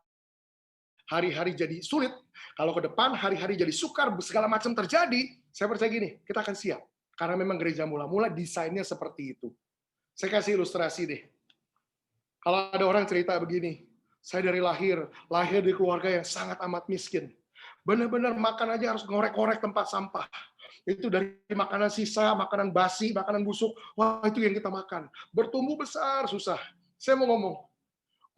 hari-hari jadi sulit. Kalau ke depan, hari-hari jadi sukar, segala macam terjadi. Saya percaya gini, kita akan siap. Karena memang gereja mula-mula desainnya seperti itu. Saya kasih ilustrasi deh. Kalau ada orang cerita begini, saya dari lahir di keluarga yang sangat amat miskin. Benar-benar makan aja harus ngorek-ngorek tempat sampah. Itu dari makanan sisa, makanan basi, makanan busuk. Wah, itu yang kita makan. Bertumbuh besar, susah. Saya mau ngomong,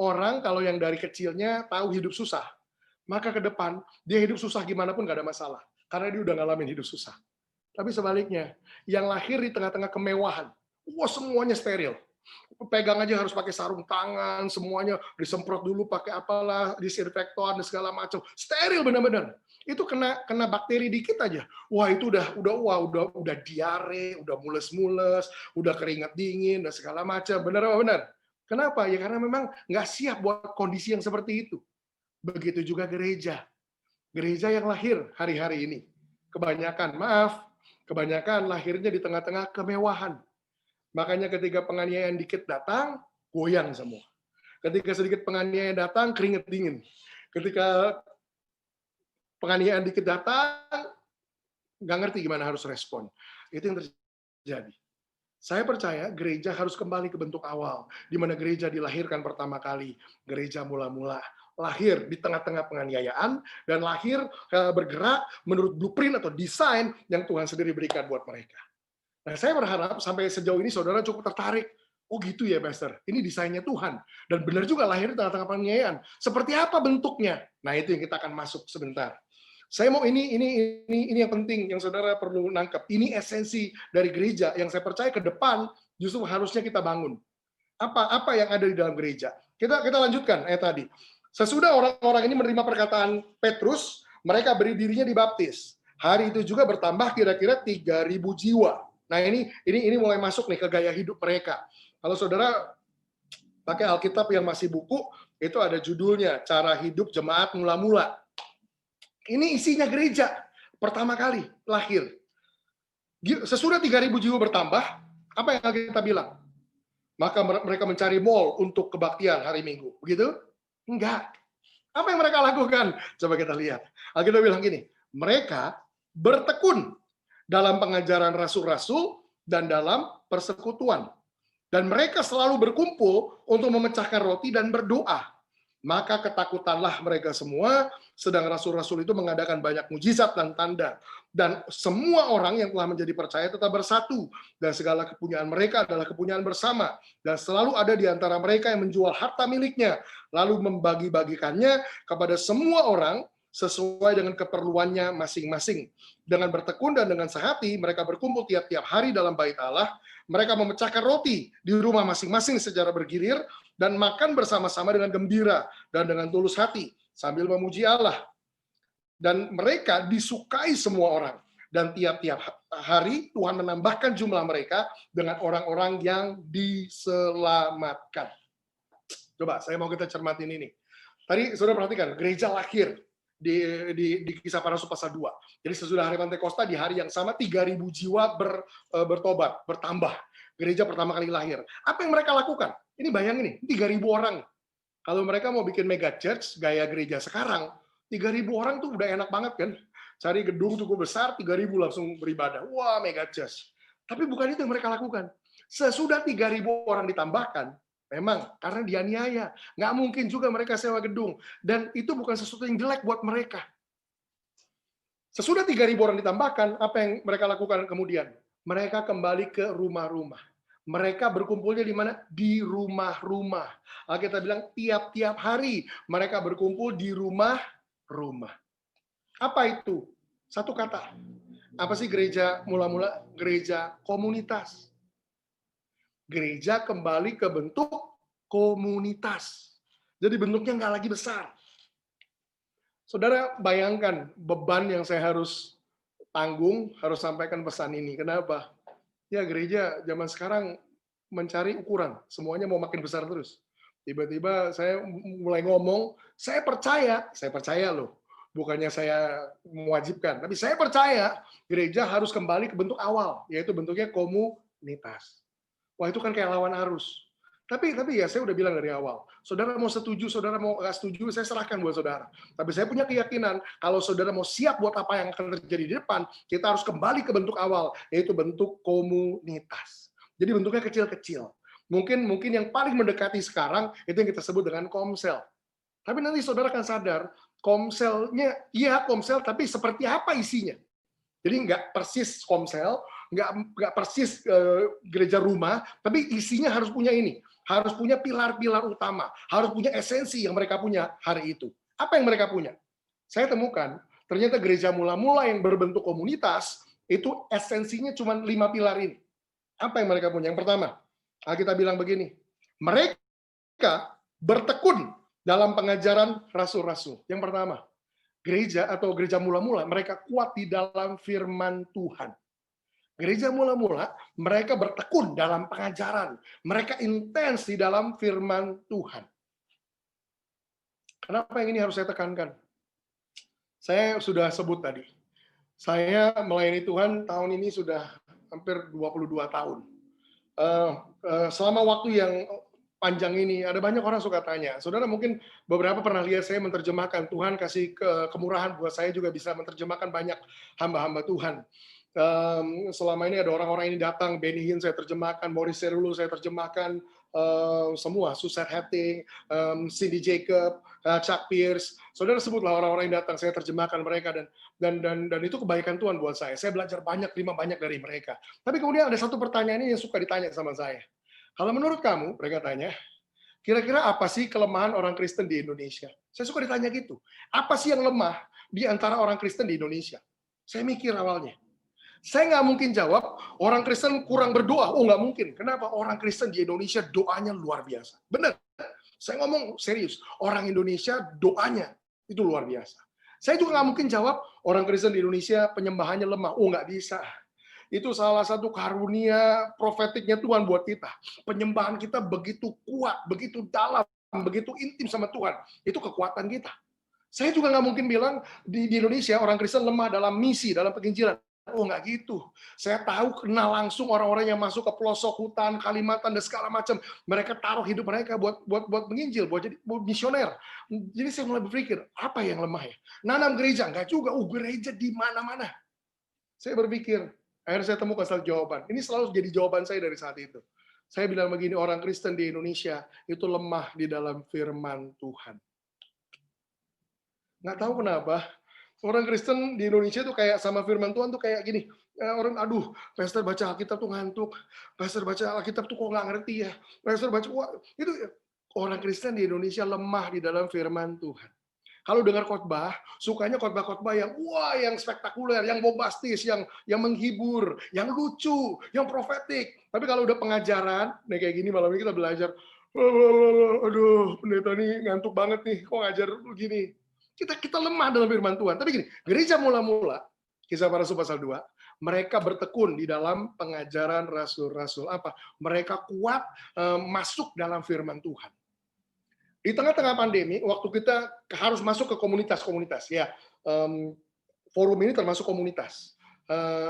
orang kalau yang dari kecilnya tahu hidup susah, maka ke depan dia hidup susah gimana pun gak ada masalah. Karena dia udah ngalamin hidup susah. Tapi sebaliknya, yang lahir di tengah-tengah kemewahan, wah semuanya steril. Pegang aja harus pakai sarung tangan, semuanya disemprot dulu pakai apalah, disinfektan dan segala macam. Steril benar-benar. Itu kena bakteri dikit aja. Wah, itu udah diare, udah mules-mules, udah keringat dingin dan segala macam. Benar apa benar? Kenapa? Ya karena memang nggak siap buat kondisi yang seperti itu. Begitu juga gereja. Gereja yang lahir hari-hari ini. Kebanyakan lahirnya di tengah-tengah kemewahan. Makanya ketika penganiayaan dikit datang, goyang semua. Ketika sedikit penganiayaan datang, keringet dingin. Ketika penganiayaan dikit datang, nggak ngerti gimana harus respon. Itu yang terjadi. Saya percaya gereja harus kembali ke bentuk awal, di mana gereja dilahirkan pertama kali. Gereja mula-mula lahir di tengah-tengah penganiayaan, dan lahir bergerak menurut blueprint atau desain yang Tuhan sendiri berikan buat mereka. Nah, saya berharap sampai sejauh ini saudara cukup tertarik. Oh gitu ya, Pastor. Ini desainnya Tuhan. Dan benar juga lahir di tengah-tengah penganiayaan. Seperti apa bentuknya? Nah, itu yang kita akan masuk sebentar. Saya mau ini yang penting yang saudara perlu nangkep. Ini esensi dari gereja yang saya percaya ke depan justru harusnya kita bangun. Apa yang ada di dalam gereja? Kita lanjutkan tadi. Sesudah orang-orang ini menerima perkataan Petrus, mereka beri dirinya dibaptis. Hari itu juga bertambah kira-kira 3.000 jiwa. Nah, ini mulai masuk nih ke gaya hidup mereka. Kalau saudara pakai Alkitab yang masih buku, itu ada judulnya Cara Hidup Jemaat Mula-mula. Ini isinya gereja pertama kali lahir. Sesudah 3.000 jiwa bertambah, apa yang kita bilang? Maka mereka mencari mall untuk kebaktian hari Minggu. Begitu? Enggak. Apa yang mereka lakukan? Coba kita lihat. Alkitab bilang gini, mereka bertekun dalam pengajaran rasul-rasul dan dalam persekutuan. Dan mereka selalu berkumpul untuk memecahkan roti dan berdoa. Maka ketakutanlah mereka semua, sedang rasul-rasul itu mengadakan banyak mujizat dan tanda. Dan semua orang yang telah menjadi percaya tetap bersatu. Dan segala kepunyaan mereka adalah kepunyaan bersama. Dan selalu ada di antara mereka yang menjual harta miliknya, lalu membagi-bagikannya kepada semua orang sesuai dengan keperluannya masing-masing. Dengan bertekun dan dengan sehati, mereka berkumpul tiap-tiap hari dalam bait Allah. Mereka memecahkan roti di rumah masing-masing secara bergilir, dan makan bersama-sama dengan gembira dan dengan tulus hati, sambil memuji Allah. Dan mereka disukai semua orang. Dan tiap-tiap hari Tuhan menambahkan jumlah mereka dengan orang-orang yang diselamatkan. Coba, saya mau kita cermatin ini. Tadi saudara perhatikan, gereja lahir di Kisah Para Rasul pasal 2. Jadi sesudah hari Pantekosta, di hari yang sama 3.000 jiwa bertobat, bertambah. Gereja pertama kali lahir. Apa yang mereka lakukan? Ini bayangin nih, 3.000 orang. Kalau mereka mau bikin mega church, gaya gereja sekarang, 3.000 orang tuh udah enak banget kan? Cari gedung cukup besar, 3.000 langsung beribadah. Wah, mega church. Tapi bukan itu yang mereka lakukan. Sesudah 3.000 orang ditambahkan, memang karena dianiaya. Nggak mungkin juga mereka sewa gedung. Dan itu bukan sesuatu yang jelek buat mereka. Sesudah 3.000 orang ditambahkan, apa yang mereka lakukan kemudian? Mereka kembali ke rumah-rumah. Mereka berkumpulnya di mana? Di rumah-rumah. Alkitab bilang tiap-tiap hari mereka berkumpul di rumah-rumah. Apa itu? Satu kata. Apa sih gereja mula-mula? Gereja komunitas. Gereja kembali ke bentuk komunitas. Jadi bentuknya nggak lagi besar. Saudara bayangkan beban yang saya harus tanggung, harus sampaikan pesan ini. Kenapa? Ya gereja zaman sekarang mencari ukuran, semuanya mau makin besar terus. Tiba-tiba saya mulai ngomong, saya percaya loh. Bukannya saya mewajibkan, tapi saya percaya gereja harus kembali ke bentuk awal, yaitu bentuknya komunitas. Wah itu kan kayak lawan arus. Tapi ya saya udah bilang dari awal, saudara mau setuju, saudara mau nggak setuju, saya serahkan buat saudara. Tapi saya punya keyakinan, kalau saudara mau siap buat apa yang akan terjadi di depan, kita harus kembali ke bentuk awal, yaitu bentuk komunitas. Jadi bentuknya kecil-kecil. Mungkin yang paling mendekati sekarang, itu yang kita sebut dengan komsel. Tapi nanti saudara akan sadar, komselnya, iya komsel, tapi seperti apa isinya? Jadi nggak persis komsel, nggak persis gereja rumah, tapi isinya harus punya ini, harus punya pilar-pilar utama, harus punya esensi yang mereka punya hari itu. Apa yang mereka punya? Saya temukan, ternyata gereja mula-mula yang berbentuk komunitas, itu esensinya cuma 5 pilar ini. Apa yang mereka punya? Yang pertama, kita bilang begini, mereka bertekun dalam pengajaran rasul-rasul. Yang pertama, gereja atau gereja mula-mula, mereka kuat di dalam firman Tuhan. Gereja mula-mula, mereka bertekun dalam pengajaran. Mereka intens di dalam firman Tuhan. Kenapa yang ini harus saya tekankan? Saya sudah sebut tadi. Saya melayani Tuhan tahun ini sudah hampir 22 tahun. Selama waktu yang panjang ini, ada banyak orang suka tanya. Saudara mungkin beberapa pernah lihat saya menerjemahkan, Tuhan kasih kemurahan buat saya juga bisa menerjemahkan banyak hamba-hamba Tuhan. Selama ini ada orang-orang ini datang, Benny Hinn saya terjemahkan, Maurice Cerullo saya terjemahkan, semua, Susan Hatting, Cindy Jacob, Chuck Pierce. Saudara sebutlah orang-orang yang datang, saya terjemahkan mereka, dan itu kebaikan Tuhan buat saya. Saya belajar banyak, terima banyak dari mereka. Tapi kemudian ada satu pertanyaan ini yang suka ditanya sama saya. Kalau menurut kamu, mereka tanya, kira-kira apa sih kelemahan orang Kristen di Indonesia? Saya suka ditanya gitu. Apa sih yang lemah di antara orang Kristen di Indonesia? Saya mikir awalnya. Saya nggak mungkin jawab, orang Kristen kurang berdoa. Oh, nggak mungkin. Kenapa? Orang Kristen di Indonesia doanya luar biasa. Benar. Saya ngomong serius. Orang Indonesia doanya itu luar biasa. Saya juga nggak mungkin jawab, orang Kristen di Indonesia penyembahannya lemah. Oh, nggak bisa. Itu salah satu karunia profetiknya Tuhan buat kita. Penyembahan kita begitu kuat, begitu dalam, begitu intim sama Tuhan. Itu kekuatan kita. Saya juga nggak mungkin bilang di Indonesia orang Kristen lemah dalam misi, dalam penginjilan. Oh, nggak gitu. Saya tahu, kenal langsung orang-orang yang masuk ke pelosok hutan, Kalimantan, dan segala macam. Mereka taruh hidup mereka buat menginjil, buat jadi misioner. Jadi saya mulai berpikir, apa yang lemah ya? Nanam gereja? Nggak juga. Gereja di mana-mana. Saya berpikir, akhirnya saya temukan satu jawaban. Ini selalu jadi jawaban saya dari saat itu. Saya bilang begini, orang Kristen di Indonesia itu lemah di dalam firman Tuhan. Nggak tahu kenapa, orang Kristen di Indonesia tuh kayak sama firman Tuhan tuh kayak gini. Orang, aduh, pastor baca Alkitab tuh ngantuk. Pastor baca Alkitab tuh kok nggak ngerti ya. Pastor baca, wah, itu orang Kristen di Indonesia lemah di dalam firman Tuhan. Kalau dengar khotbah, sukanya khotbah-khotbah yang wah, yang spektakuler, yang bombastis, yang menghibur, yang lucu, yang profetik. Tapi kalau udah pengajaran, nih kayak gini malam ini kita belajar, aduh, pendeta nih ngantuk banget nih, kok ngajar begini. Kita lemah dalam firman Tuhan. Tapi gini, gereja mula-mula, Kisah Para Rasul pasal 2, mereka bertekun di dalam pengajaran rasul-rasul apa? Mereka kuat masuk dalam firman Tuhan. Di tengah-tengah pandemi, waktu kita harus masuk ke komunitas-komunitas, ya, forum ini termasuk komunitas.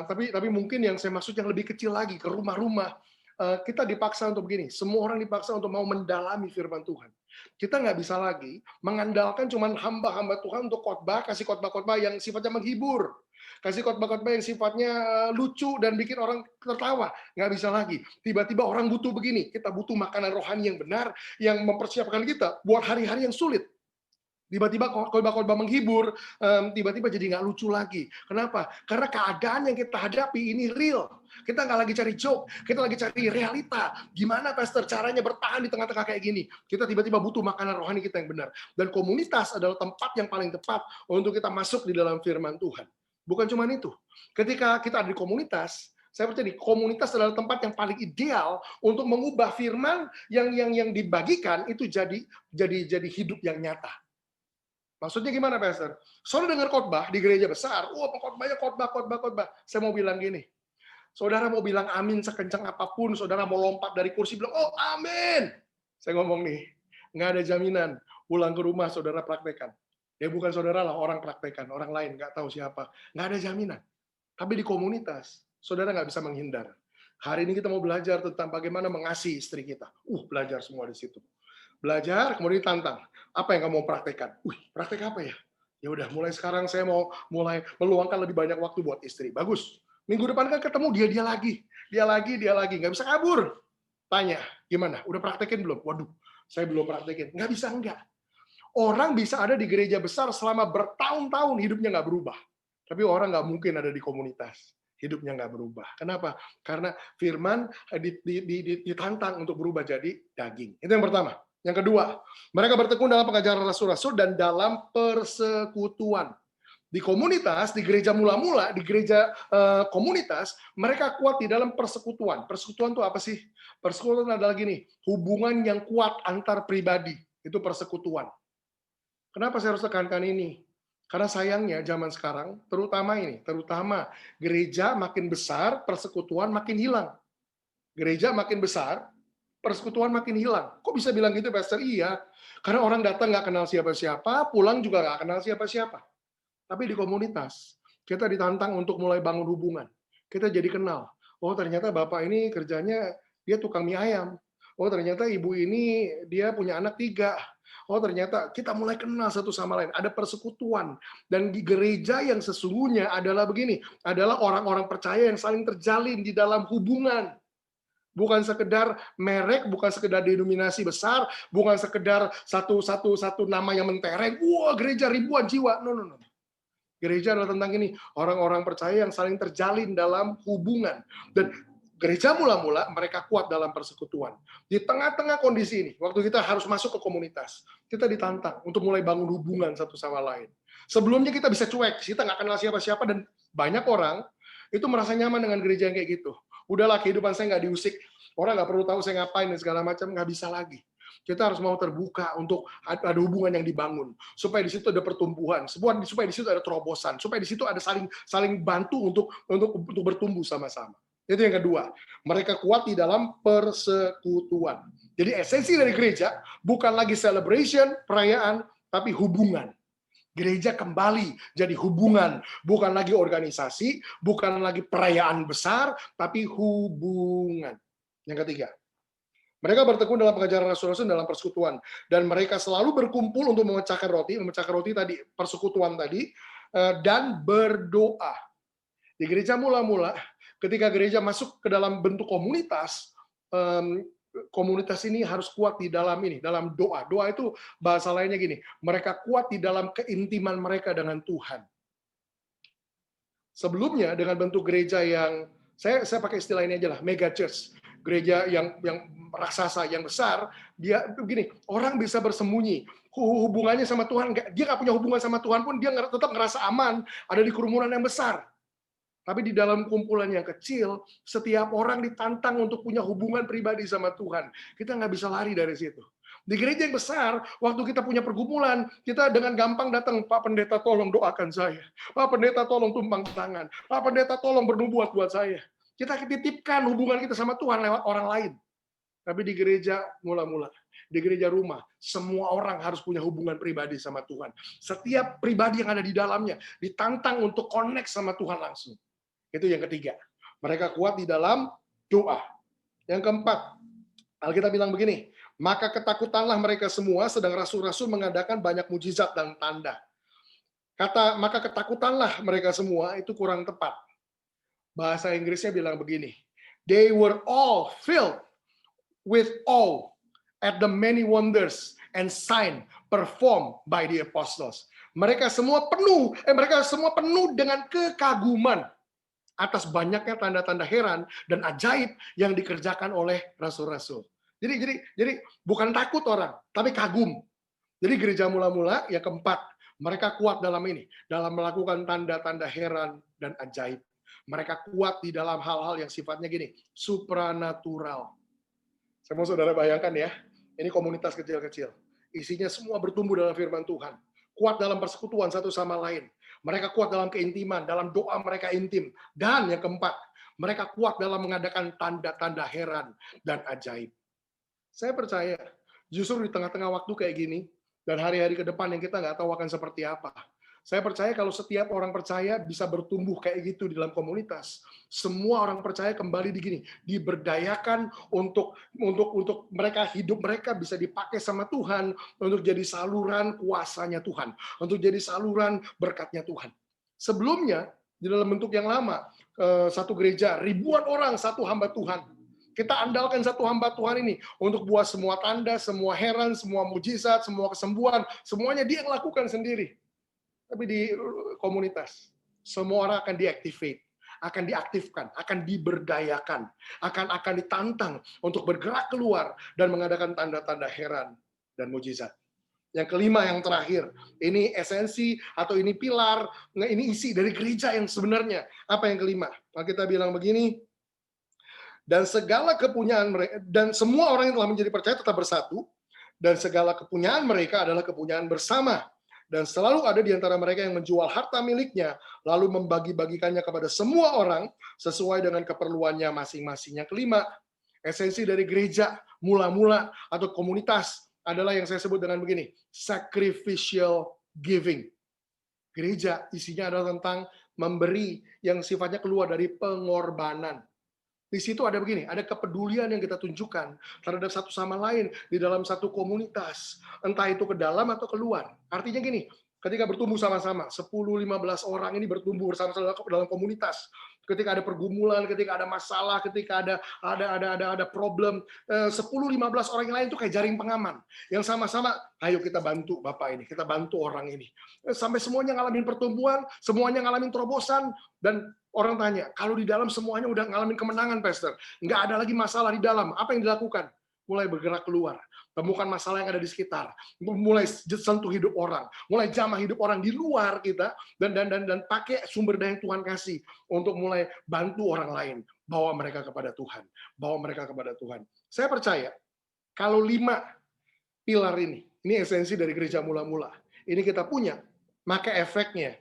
Tapi mungkin yang saya maksud yang lebih kecil lagi, ke rumah-rumah. Kita dipaksa untuk begini, semua orang dipaksa untuk mau mendalami firman Tuhan. Kita nggak bisa lagi mengandalkan cuma hamba-hamba Tuhan untuk khotbah, kasih khotbah-khotbah yang sifatnya menghibur, kasih khotbah-khotbah yang sifatnya lucu dan bikin orang tertawa. Nggak bisa lagi. Tiba-tiba orang butuh begini, kita butuh makanan rohani yang benar, yang mempersiapkan kita buat hari-hari yang sulit. Tiba-tiba khotbah-khotbah menghibur, tiba-tiba jadi nggak lucu lagi. Kenapa? Karena keadaan yang kita hadapi ini real. Kita nggak lagi cari joke, kita lagi cari realita. Gimana, Pastor, caranya bertahan di tengah-tengah kayak gini? Kita tiba-tiba butuh makanan rohani kita yang benar. Dan komunitas adalah tempat yang paling tepat untuk kita masuk di dalam firman Tuhan. Bukan cuma itu. Ketika kita ada di komunitas, saya percaya di komunitas adalah tempat yang paling ideal untuk mengubah firman yang dibagikan itu jadi hidup yang nyata. Maksudnya gimana, Pastor? Saudara dengar khotbah di gereja besar, khotbahnya khotbah. Saya mau bilang gini, saudara mau bilang amin sekencang apapun, saudara mau lompat dari kursi bilang, oh amin. Saya ngomong nih, nggak ada jaminan. Pulang ke rumah saudara praktekkan. Ya bukan saudara lah, orang praktekkan, orang lain nggak tahu siapa. Nggak ada jaminan. Tapi di komunitas, saudara nggak bisa menghindar. Hari ini kita mau belajar tentang bagaimana mengasihi istri kita. Belajar semua di situ. Belajar, kemudian ditantang. Apa yang kamu mau praktekkan? Praktek apa ya? Ya udah, mulai sekarang saya mau mulai meluangkan lebih banyak waktu buat istri. Bagus. Minggu depan kan ketemu dia lagi. Dia lagi. Nggak bisa kabur. Tanya, gimana? Udah praktekin belum? Waduh, saya belum praktekin. Nggak bisa, enggak. Orang bisa ada di gereja besar selama bertahun-tahun hidupnya nggak berubah. Tapi orang nggak mungkin ada di komunitas hidupnya nggak berubah. Kenapa? Karena firman ditantang untuk berubah jadi daging. Itu yang pertama. Yang kedua, mereka bertekun dalam pengajaran rasul-rasul dan dalam persekutuan. Di komunitas, di gereja mula-mula, di gereja komunitas, mereka kuat di dalam persekutuan. Persekutuan itu apa sih? Persekutuan adalah gini, hubungan yang kuat antar pribadi. Itu persekutuan. Kenapa saya harus tekankan ini? Karena sayangnya zaman sekarang, terutama gereja makin besar, persekutuan makin hilang. Gereja makin besar, persekutuan makin hilang. Kok bisa bilang gitu, Pastor? Iya, karena orang datang nggak kenal siapa-siapa, pulang juga nggak kenal siapa-siapa. Tapi di komunitas, kita ditantang untuk mulai bangun hubungan. Kita jadi kenal. Oh, ternyata Bapak ini kerjanya, dia tukang mie ayam. Oh, ternyata Ibu ini, dia punya anak 3. Oh, ternyata kita mulai kenal satu sama lain. Ada persekutuan. Dan di gereja yang sesungguhnya adalah begini, adalah orang-orang percaya yang saling terjalin di dalam hubungan. Bukan sekedar merek, bukan sekedar denominasi besar, bukan sekedar satu nama yang mentereng. Wah, gereja ribuan jiwa. No. Gereja adalah tentang ini, orang-orang percaya yang saling terjalin dalam hubungan. Dan gereja mula-mula mereka kuat dalam persekutuan. Di tengah-tengah kondisi ini, waktu kita harus masuk ke komunitas, kita ditantang untuk mulai bangun hubungan satu sama lain. Sebelumnya kita bisa cuek, kita nggak kenal siapa-siapa, dan banyak orang itu merasa nyaman dengan gereja yang kayak gitu. Udahlah, kehidupan saya nggak diusik, orang nggak perlu tahu saya ngapain dan segala macam, nggak bisa lagi. Kita harus mau terbuka untuk ada hubungan yang dibangun, supaya di situ ada pertumbuhan, supaya di situ ada terobosan, supaya di situ ada saling bantu untuk bertumbuh sama-sama. Itu yang kedua. Mereka kuat di dalam persekutuan. Jadi esensi dari gereja bukan lagi celebration, perayaan, tapi hubungan. Gereja kembali jadi hubungan, bukan lagi organisasi, bukan lagi perayaan besar, tapi hubungan. Yang ketiga, mereka bertekun dalam pengajaran rasul-rasul dalam persekutuan, dan mereka selalu berkumpul untuk memecahkan roti tadi, persekutuan tadi, dan berdoa. Di gereja mula-mula, ketika gereja masuk ke dalam bentuk komunitas, komunitas ini harus kuat di dalam doa. Doa itu bahasa lainnya gini, mereka kuat di dalam keintiman mereka dengan Tuhan. Sebelumnya dengan bentuk gereja yang saya pakai istilah ini aja lah, mega church, gereja yang raksasa, yang besar, dia begini, orang bisa bersembunyi, hubungannya sama Tuhan, dia nggak punya hubungan sama Tuhan pun, dia tetap ngerasa aman, ada di kerumunan yang besar. Tapi di dalam kumpulan yang kecil, setiap orang ditantang untuk punya hubungan pribadi sama Tuhan. Kita nggak bisa lari dari situ. Di gereja yang besar, waktu kita punya pergumulan, kita dengan gampang datang, Pak Pendeta tolong doakan saya. Pak Pendeta tolong tumpang tangan. Pak Pendeta tolong bernubuat buat saya. Kita titipkan hubungan kita sama Tuhan lewat orang lain. Tapi di gereja mula-mula, di gereja rumah, semua orang harus punya hubungan pribadi sama Tuhan. Setiap pribadi yang ada di dalamnya ditantang untuk connect sama Tuhan langsung. Itu yang ketiga. Mereka kuat di dalam doa. Yang keempat, Alkitab bilang begini, maka ketakutanlah mereka semua, sedang rasul-rasul mengadakan banyak mujizat dan tanda. Kata maka ketakutanlah mereka semua itu kurang tepat. Bahasa Inggrisnya bilang begini, they were all filled with awe at the many wonders and signs performed by the apostles. Mereka semua penuh dengan kekaguman atas banyaknya tanda-tanda heran dan ajaib yang dikerjakan oleh rasul-rasul. Jadi bukan takut orang, tapi kagum. Jadi gereja mula-mula yang keempat, mereka kuat dalam melakukan tanda-tanda heran dan ajaib. Mereka kuat di dalam hal-hal yang sifatnya gini, supranatural. Saya mau saudara bayangkan ya, ini komunitas kecil-kecil. Isinya semua bertumbuh dalam firman Tuhan. Kuat dalam persekutuan satu sama lain. Mereka kuat dalam keintiman, dalam doa mereka intim. Dan yang keempat, mereka kuat dalam mengadakan tanda-tanda heran dan ajaib. Saya percaya, justru di tengah-tengah waktu kayak gini, dan hari-hari ke depan yang kita nggak tahu akan seperti apa, Saya percaya kalau setiap orang percaya bisa bertumbuh kayak gitu di dalam komunitas. Semua orang percaya kembali diberdayakan untuk mereka, hidup mereka bisa dipakai sama Tuhan untuk jadi saluran kuasanya Tuhan, untuk jadi saluran berkatnya Tuhan. Sebelumnya di dalam bentuk yang lama, satu gereja ribuan orang, satu hamba Tuhan. Kita andalkan satu hamba Tuhan ini untuk buat semua tanda, semua heran, semua mujizat, semua kesembuhan, semuanya dia yang lakukan sendiri. Tapi di komunitas, semua orang akan diactivate, akan diaktifkan, akan diberdayakan, akan ditantang untuk bergerak keluar dan mengadakan tanda-tanda heran dan mujizat. Yang kelima, yang terakhir, ini esensi atau ini pilar, ini isi dari gereja yang sebenarnya. Apa yang kelima? Kita bilang begini, dan segala kepunyaan mereka, dan semua orang yang telah menjadi percaya tetap bersatu, dan segala kepunyaan mereka adalah kepunyaan bersama. Dan selalu ada di antara mereka yang menjual harta miliknya, lalu membagi-bagikannya kepada semua orang, sesuai dengan keperluannya masing-masing. Yang kelima, esensi dari gereja, mula-mula, atau komunitas, adalah yang saya sebut dengan begini, sacrificial giving. Gereja isinya adalah tentang memberi yang sifatnya keluar dari pengorbanan. Di situ ada begini, ada kepedulian yang kita tunjukkan terhadap satu sama lain di dalam satu komunitas, entah itu ke dalam atau keluar. Artinya gini, ketika bertumbuh sama-sama, 10-15 orang ini bertumbuh bersama-sama dalam komunitas. Ketika ada pergumulan, ketika ada masalah, ketika ada problem, 10-15 orang yang lain itu kayak jaring pengaman yang sama-sama, ayo kita bantu Bapak ini, kita bantu orang ini. Sampai semuanya ngalamin pertumbuhan, semuanya ngalamin terobosan, dan orang tanya, kalau di dalam semuanya udah ngalamin kemenangan, Pastor, nggak ada lagi masalah di dalam, apa yang dilakukan? Mulai bergerak keluar, temukan masalah yang ada di sekitar, mulai sentuh hidup orang, mulai jamah hidup orang di luar kita, dan pakai sumber daya yang Tuhan kasih untuk mulai bantu orang lain, bawa mereka kepada Tuhan, bawa mereka kepada Tuhan. Saya percaya kalau 5 pilar ini esensi dari gereja mula-mula, ini kita punya, maka efeknya,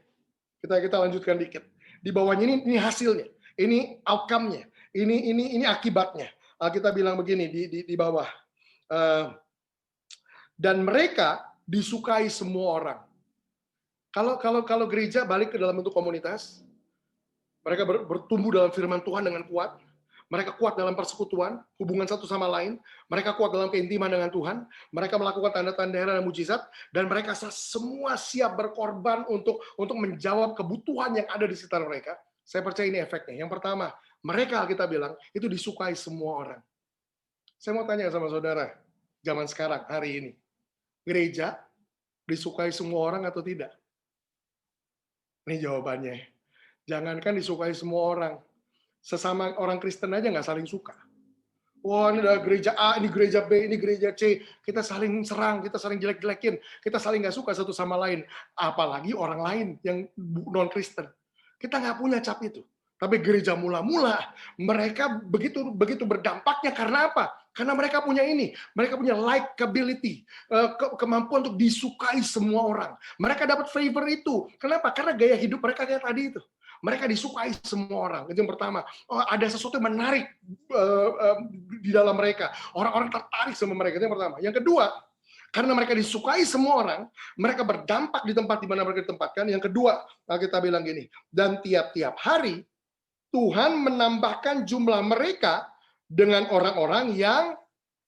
kita lanjutkan dikit. Di bawahnya ini hasilnya, ini outcome-nya, ini akibatnya. Kita bilang begini di bawah, dan mereka disukai semua orang. Kalau gereja balik ke dalam bentuk komunitas, mereka bertumbuh dalam firman Tuhan dengan kuat, mereka kuat dalam persekutuan, hubungan satu sama lain, mereka kuat dalam keintiman dengan Tuhan, mereka melakukan tanda-tanda heran dan mujizat, dan mereka semua siap berkorban untuk menjawab kebutuhan yang ada di sekitar mereka. Saya percaya ini efeknya. Yang pertama, mereka, kita bilang, itu disukai semua orang. Saya mau tanya sama saudara, zaman sekarang, hari ini, gereja disukai semua orang atau tidak? Ini jawabannya. Jangankan disukai semua orang, sesama orang Kristen aja nggak saling suka. Wah, ini ada gereja A, ini gereja B, ini gereja C. Kita saling serang, kita saling jelek-jelekin, kita saling nggak suka satu sama lain. Apalagi orang lain yang non-Kristen. Kita nggak punya cap itu. Tapi gereja mula-mula, mereka begitu berdampaknya karena apa? Karena mereka punya ini, mereka punya likability, kemampuan untuk disukai semua orang. Mereka dapat favor itu. Kenapa? Karena gaya hidup mereka kayak tadi itu. Mereka disukai semua orang. Itu yang pertama. Ada sesuatu yang menarik di dalam mereka. Orang-orang tertarik sama mereka. Itu yang pertama. Yang kedua, karena mereka disukai semua orang, mereka berdampak di tempat di mana mereka ditempatkan. Yang kedua, kita bilang gini, dan tiap-tiap hari Tuhan menambahkan jumlah mereka dengan orang-orang yang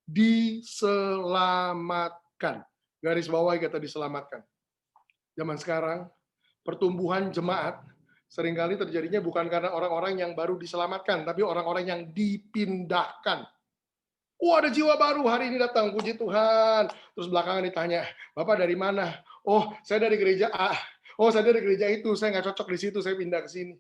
diselamatkan. Garis bawahi kata diselamatkan. Zaman sekarang, pertumbuhan jemaat seringkali terjadinya bukan karena orang-orang yang baru diselamatkan, tapi orang-orang yang dipindahkan. Ada jiwa baru hari ini datang, puji Tuhan. Terus belakangan ditanya, Bapak dari mana? Oh, saya dari gereja A. Oh, saya dari gereja itu, saya nggak cocok di situ, saya pindah ke sini.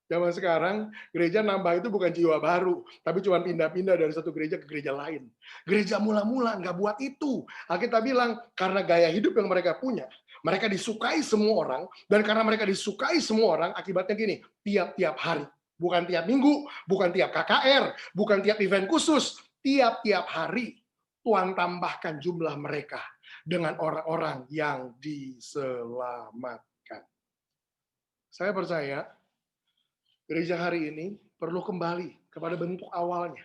Zaman sekarang, gereja nambah itu bukan jiwa baru, tapi cuma pindah-pindah dari satu gereja ke gereja lain. Gereja mula-mula nggak buat itu. Kita bilang, karena gaya hidup yang mereka punya, mereka disukai semua orang, dan karena mereka disukai semua orang, akibatnya gini, tiap-tiap hari. Bukan tiap minggu, bukan tiap KKR, bukan tiap event khusus, tiap-tiap hari Tuhan tambahkan jumlah mereka dengan orang-orang yang diselamatkan. Saya percaya, gereja hari ini perlu kembali kepada bentuk awalnya.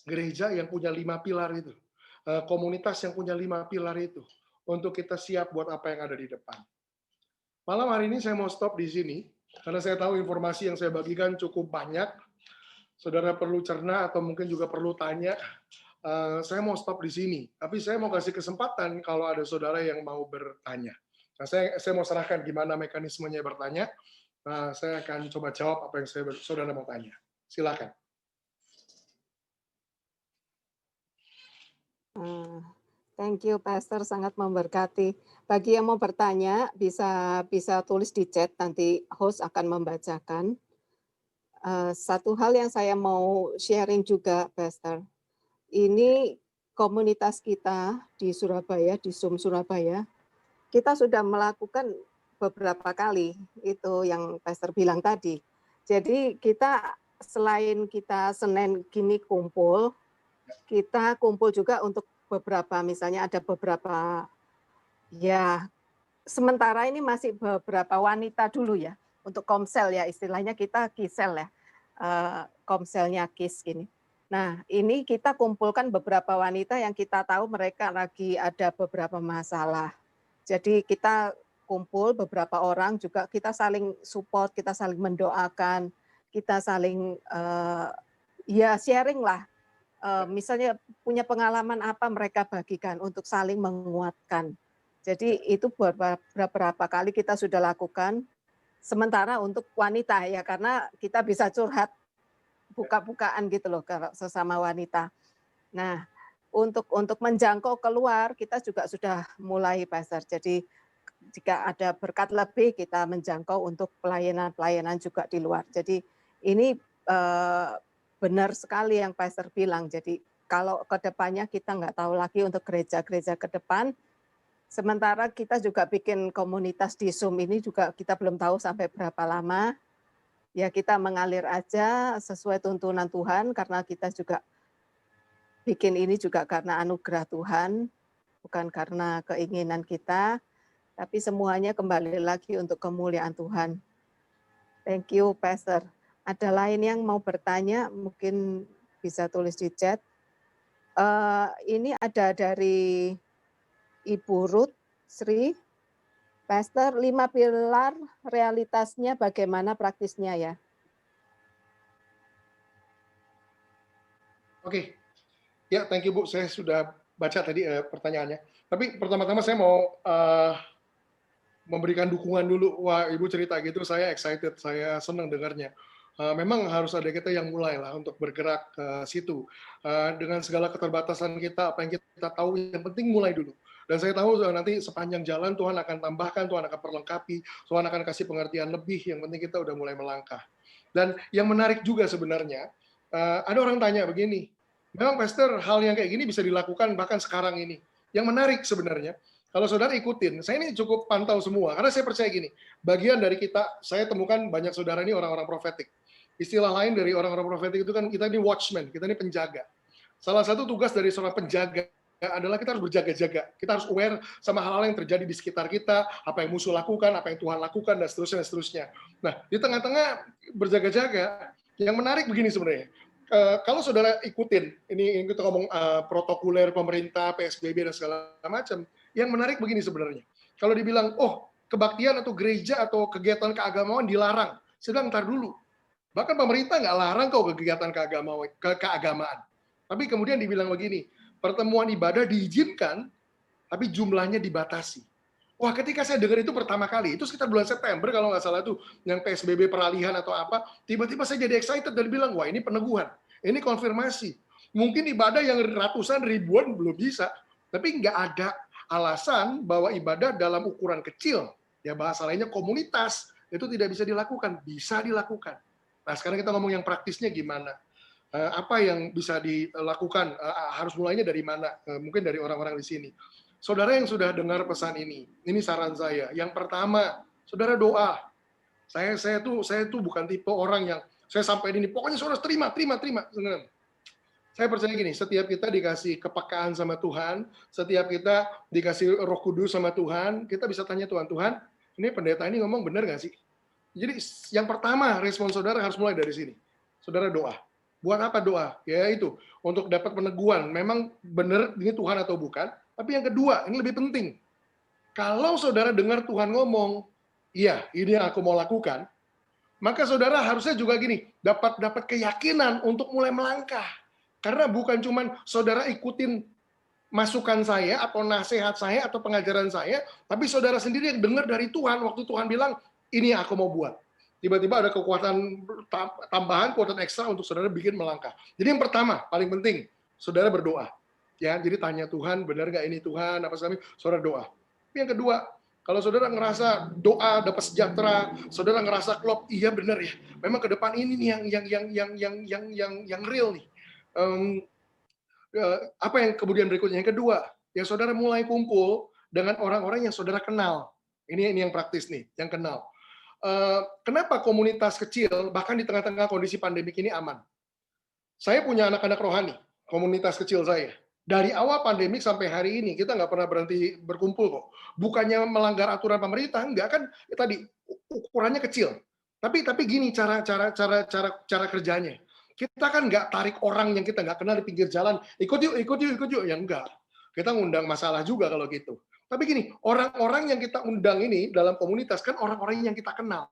Gereja yang punya 5 pilar itu. Komunitas yang punya 5 pilar itu. Untuk kita siap buat apa yang ada di depan. Malam hari ini saya mau stop di sini, karena saya tahu informasi yang saya bagikan cukup banyak. Saudara perlu cerna atau mungkin juga perlu tanya. Saya mau stop di sini, tapi saya mau kasih kesempatan kalau ada saudara yang mau bertanya. Nah, saya mau serahkan gimana mekanismenya bertanya. Nah, saya akan coba jawab apa yang saudara mau tanya. Silakan. Thank you, Pastor, sangat memberkati. Bagi yang mau bertanya, bisa tulis di chat, nanti host akan membacakan. Satu hal yang saya mau sharing juga, Pastor. Ini komunitas kita di Surabaya, di SUM Surabaya, kita sudah melakukan beberapa kali, itu yang Pastor bilang tadi. Jadi kita selain kita Senin gini kumpul, kita kumpul juga untuk beberapa, misalnya ada beberapa, ya sementara ini masih beberapa wanita dulu ya, untuk komsel ya, istilahnya kita kisel ya, komselnya KIS gini. Nah, ini kita kumpulkan beberapa wanita yang kita tahu mereka lagi ada beberapa masalah. Jadi kita kumpul beberapa orang juga, kita saling support, kita saling mendoakan, kita saling ya sharing lah. Misalnya punya pengalaman apa mereka bagikan untuk saling menguatkan. Jadi itu beberapa kali kita sudah lakukan. Sementara untuk wanita ya, karena kita bisa curhat buka-bukaan gitu loh kalau sesama wanita. Nah, untuk menjangkau keluar kita juga sudah mulai, Pastor. Jadi jika ada berkat lebih kita menjangkau untuk pelayanan-pelayanan juga di luar. Jadi ini benar sekali yang Pastor bilang. Jadi kalau ke depannya kita nggak tahu lagi untuk gereja-gereja ke depan. Sementara kita juga bikin komunitas di Zoom ini juga kita belum tahu sampai berapa lama. Ya kita mengalir aja sesuai tuntunan Tuhan, karena kita juga bikin ini juga karena anugerah Tuhan, bukan karena keinginan kita, tapi semuanya kembali lagi untuk kemuliaan Tuhan. Thank you, Pastor. Ada lain yang mau bertanya, mungkin bisa tulis di chat. Ini ada dari Ibu Ruth Sri. Pastor, 5 pilar realitasnya bagaimana praktisnya ya? Oke. Ya, thank you Bu. Saya sudah baca tadi pertanyaannya. Tapi pertama-tama saya mau memberikan dukungan dulu. Wah, Ibu cerita gitu, saya excited, saya senang dengarnya. Memang harus ada kita yang mulai lah untuk bergerak ke situ. Dengan segala keterbatasan kita, apa yang kita tahu, yang penting mulai dulu. Dan saya tahu nanti sepanjang jalan Tuhan akan tambahkan, Tuhan akan perlengkapi, Tuhan akan kasih pengertian lebih, yang penting kita udah mulai melangkah. Dan yang menarik juga sebenarnya, ada orang tanya begini, memang Pastor, hal yang kayak gini bisa dilakukan bahkan sekarang ini. Yang menarik sebenarnya, kalau saudara ikutin, saya ini cukup pantau semua, karena saya percaya gini, bagian dari kita, saya temukan banyak saudara ini orang-orang profetik. Istilah lain dari orang-orang profetik itu kan kita ini watchman, kita ini penjaga. Salah satu tugas dari seorang penjaga adalah kita harus berjaga-jaga. Kita harus aware sama hal-hal yang terjadi di sekitar kita, apa yang musuh lakukan, apa yang Tuhan lakukan, dan seterusnya, dan seterusnya. Nah, di tengah-tengah berjaga-jaga, yang menarik begini sebenarnya. Kalau saudara ikutin, ini kita ngomong protokoler pemerintah, PSBB, dan segala macam, yang menarik begini sebenarnya. Kalau dibilang, oh, kebaktian atau gereja atau kegiatan keagamaan dilarang. Saya bilang, ntar dulu. Bahkan pemerintah nggak larang kok kegiatan keagamaan. Tapi kemudian dibilang begini, pertemuan ibadah diizinkan, tapi jumlahnya dibatasi. Wah, ketika saya dengar itu pertama kali, itu sekitar bulan September kalau nggak salah tuh, yang PSBB peralihan atau apa, tiba-tiba saya jadi excited dan bilang, wah ini peneguhan, ini konfirmasi. Mungkin ibadah yang ratusan ribuan belum bisa, tapi nggak ada alasan bahwa ibadah dalam ukuran kecil, ya bahasa lainnya komunitas, itu tidak bisa dilakukan. Bisa dilakukan. Nah, sekarang kita ngomong yang praktisnya gimana? Apa yang bisa dilakukan? Harus mulainya dari mana? Mungkin dari orang-orang di sini. Saudara yang sudah dengar pesan ini saran saya. Yang pertama, saudara doa. Saya tuh bukan tipe orang yang saya sampai ini, pokoknya saudara terima. Saya percaya gini, setiap kita dikasih kepekaan sama Tuhan, setiap kita dikasih Roh Kudus sama Tuhan, kita bisa tanya Tuhan, ini pendeta ini ngomong benar nggak sih? Jadi yang pertama respon saudara harus mulai dari sini. Saudara doa. Buat apa doa? Ya itu, untuk dapat peneguhan. Memang benar ini Tuhan atau bukan. Tapi yang kedua, ini lebih penting. Kalau saudara dengar Tuhan ngomong, iya, ini yang aku mau lakukan, maka saudara harusnya juga gini, dapat keyakinan untuk mulai melangkah. Karena bukan cuman saudara ikutin masukan saya atau nasihat saya atau pengajaran saya, tapi saudara sendiri yang dengar dari Tuhan waktu Tuhan bilang, ini yang aku mau buat. Tiba-tiba ada kekuatan tambahan, kekuatan ekstra untuk saudara bikin melangkah. Jadi yang pertama, paling penting, saudara berdoa. Ya, jadi tanya Tuhan, benar nggak ini Tuhan, apa segala, saudara doa. Tapi yang kedua, kalau saudara ngerasa doa dapat sejahtera, saudara ngerasa klop, iya benar ya. Memang ke depan ini nih yang real nih. Apa yang kemudian berikutnya? Yang kedua, ya saudara mulai kumpul dengan orang-orang yang saudara kenal. Ini yang praktis nih, yang kenal. Kenapa komunitas kecil, bahkan di tengah-tengah kondisi pandemik ini aman? Saya punya anak-anak rohani, komunitas kecil saya. Dari awal pandemik sampai hari ini, kita nggak pernah berhenti berkumpul kok. Bukannya melanggar aturan pemerintah, enggak kan? Tadi ukurannya kecil. Tapi gini cara kerjanya. Kita kan nggak tarik orang yang kita nggak kenal di pinggir jalan, ikut yuk, ya enggak. Kita ngundang masalah juga kalau gitu. Tapi gini, orang-orang yang kita undang ini dalam komunitas kan orang-orang yang kita kenal.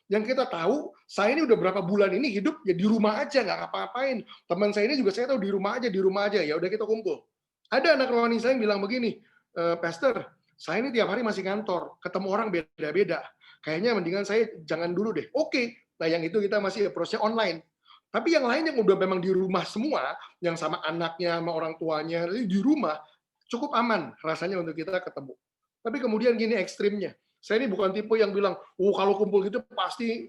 Yang kita tahu, saya ini udah berapa bulan ini hidup ya di rumah aja, nggak ngapa-ngapain. Teman saya ini juga saya tahu di rumah aja, ya udah kita kumpul. Ada anak rohani saya yang bilang begini, Pastor, saya ini tiap hari masih kantor, ketemu orang beda-beda. Kayaknya mendingan saya jangan dulu deh. Oke, nah yang itu kita masih approach-nya online. Tapi yang lain yang udah memang di rumah semua, yang sama anaknya, sama orang tuanya, di rumah, cukup aman rasanya untuk kita ketemu. Tapi kemudian gini ekstrimnya, saya ini bukan tipe yang bilang, kalau kumpul gitu pasti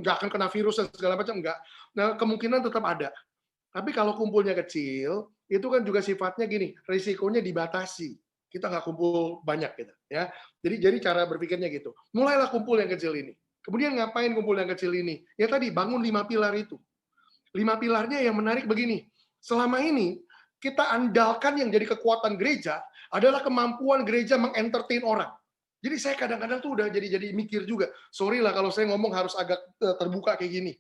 nggak akan kena virus dan segala macam, enggak. Nah, kemungkinan tetap ada. Tapi kalau kumpulnya kecil, itu kan juga sifatnya gini, risikonya dibatasi. Kita nggak kumpul banyak gitu, ya. Jadi cara berpikirnya gitu. Mulailah kumpul yang kecil ini. Kemudian ngapain kumpul yang kecil ini? Ya tadi bangun 5 pilar itu. 5 pilarnya yang menarik begini. Selama ini kita andalkan yang jadi kekuatan gereja adalah kemampuan gereja mengentertain orang. Jadi saya kadang-kadang tuh udah jadi mikir juga. Sorry lah kalau saya ngomong harus agak terbuka kayak gini.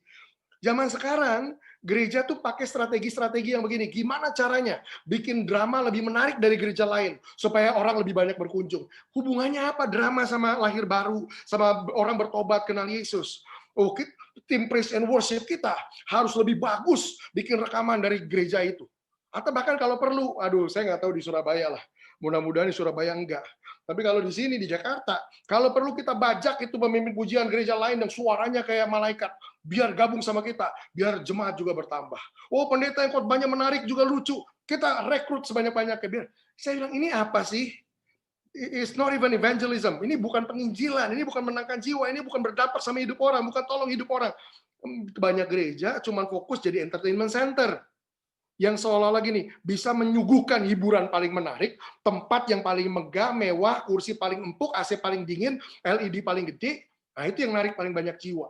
Zaman sekarang, gereja tuh pakai strategi-strategi yang begini. Gimana caranya bikin drama lebih menarik dari gereja lain, supaya orang lebih banyak berkunjung. Hubungannya apa drama sama lahir baru, sama orang bertobat kenal Yesus? Oh, tim praise and worship kita harus lebih bagus bikin rekaman dari gereja itu. Atau bahkan kalau perlu, saya nggak tahu di Surabaya lah. Mudah-mudahan di Surabaya enggak. Tapi kalau di sini, di Jakarta, kalau perlu kita bajak itu pemimpin pujian gereja lain yang suaranya kayak malaikat. Biar gabung sama kita, biar jemaat juga bertambah. Oh, pendeta yang khotbahnya menarik juga lucu. Kita rekrut sebanyak-banyaknya. Biar saya bilang, ini apa sih? It's not even evangelism. Ini bukan penginjilan, ini bukan menangkan jiwa, ini bukan berdampak sama hidup orang, bukan tolong hidup orang. Banyak gereja cuma fokus jadi entertainment center. Yang seolah-olah gini, bisa menyuguhkan hiburan paling menarik, tempat yang paling megah, mewah, kursi paling empuk, AC paling dingin, LED paling gede, nah itu yang menarik paling banyak jiwa.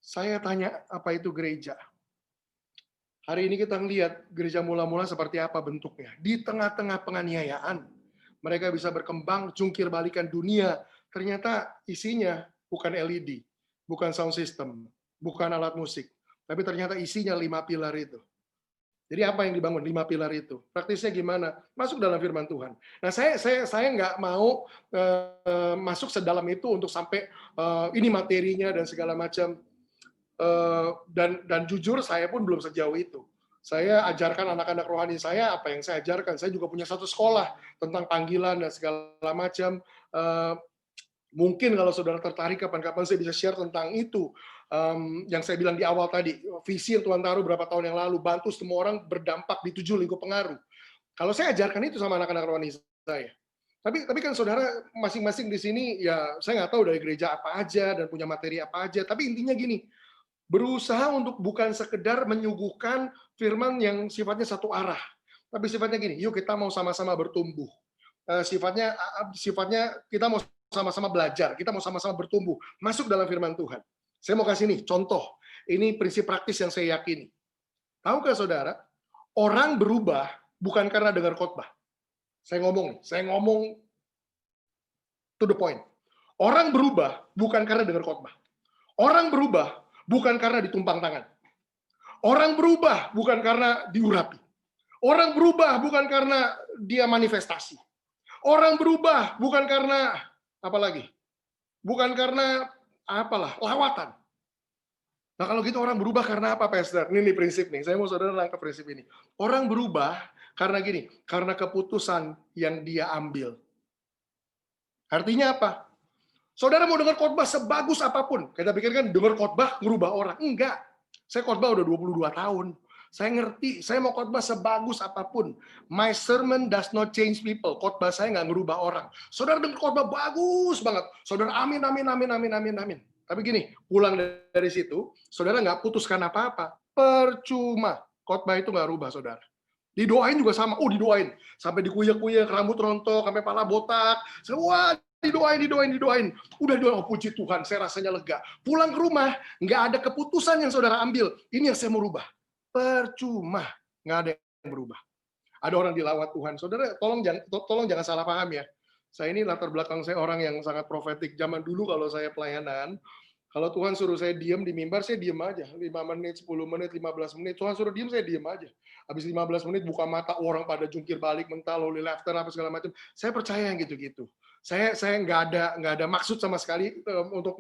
Saya tanya, apa itu gereja? Hari ini kita ngelihat gereja mula-mula seperti apa bentuknya. Di tengah-tengah penganiayaan, mereka bisa berkembang, jungkir balikan dunia. Ternyata isinya bukan LED, bukan sound system, bukan alat musik, tapi ternyata isinya 5 pilar itu. Jadi apa yang dibangun 5 pilar itu? Praktisnya gimana? Masuk dalam firman Tuhan. Nah, saya nggak mau masuk sedalam itu untuk sampai ini materinya dan segala macam. Dan jujur saya pun belum sejauh itu. Saya ajarkan anak-anak rohani saya apa yang saya ajarkan. Saya juga punya satu sekolah tentang panggilan dan segala macam. Mungkin kalau saudara tertarik kapan-kapan saya bisa share tentang itu. Yang saya bilang di awal tadi, visi yang Tuhan taruh berapa tahun yang lalu, bantu semua orang berdampak di 7 lingkup pengaruh. Kalau saya ajarkan itu sama anak-anak rohani saya. Tapi kan saudara masing-masing di sini, ya saya nggak tahu dari gereja apa aja dan punya materi apa aja. Tapi intinya gini, berusaha untuk bukan sekedar menyuguhkan firman yang sifatnya satu arah. Tapi sifatnya gini, yuk kita mau sama-sama bertumbuh. Sifatnya kita mau sama-sama belajar, kita mau sama-sama bertumbuh, masuk dalam firman Tuhan. Saya mau kasih nih contoh, ini prinsip praktis yang saya yakini. Tahukah saudara, orang berubah bukan karena dengar khotbah. Saya ngomong to the point. Orang berubah bukan karena dengar khotbah. Orang berubah bukan karena ditumpang tangan. Orang berubah bukan karena diurapi. Orang berubah bukan karena dia manifestasi. Orang berubah bukan karena Apalagi? Bukan karena apalah, lawatan. Nah kalau gitu orang berubah karena apa, Pastor? Ini nih prinsip nih, saya mau saudara nangkep prinsip ini. Orang berubah karena gini, karena keputusan yang dia ambil. Artinya apa? Saudara mau dengar khotbah sebagus apapun, kita pikir kan dengar khotbah ngerubah orang. Enggak. Saya khotbah udah 22 tahun. Saya ngerti, saya mau khotbah sebagus apapun. My sermon does not change people. Khotbah saya nggak ngerubah orang. Saudara dengar khotbah bagus banget. Saudara amin, amin, amin, amin, amin, amin. Tapi gini, pulang dari situ, saudara nggak putuskan apa-apa. Percuma. Khotbah itu nggak rubah, saudara. Didoain juga sama. Oh, didoain. Sampai dikuyak-kuyak, rambut rontok, sampai pala botak. Wah, didoain. Udah doain, oh puji Tuhan, saya rasanya lega. Pulang ke rumah, nggak ada keputusan yang saudara ambil. Ini yang saya mau rubah. Percuma. Nggak ada yang berubah. Ada orang dilawat Tuhan. Saudara, tolong jangan salah paham ya. Saya ini latar belakang saya orang yang sangat profetik. Zaman dulu kalau saya pelayanan, kalau Tuhan suruh saya diam di mimbar, saya diam aja. 5 menit, 10 menit, 15 menit. Tuhan suruh diam, saya diam aja. Habis 15 menit buka mata, orang pada jungkir balik, mental, holy laughter, apa segala macam. Saya percaya yang gitu-gitu. Saya nggak ada maksud sama sekali untuk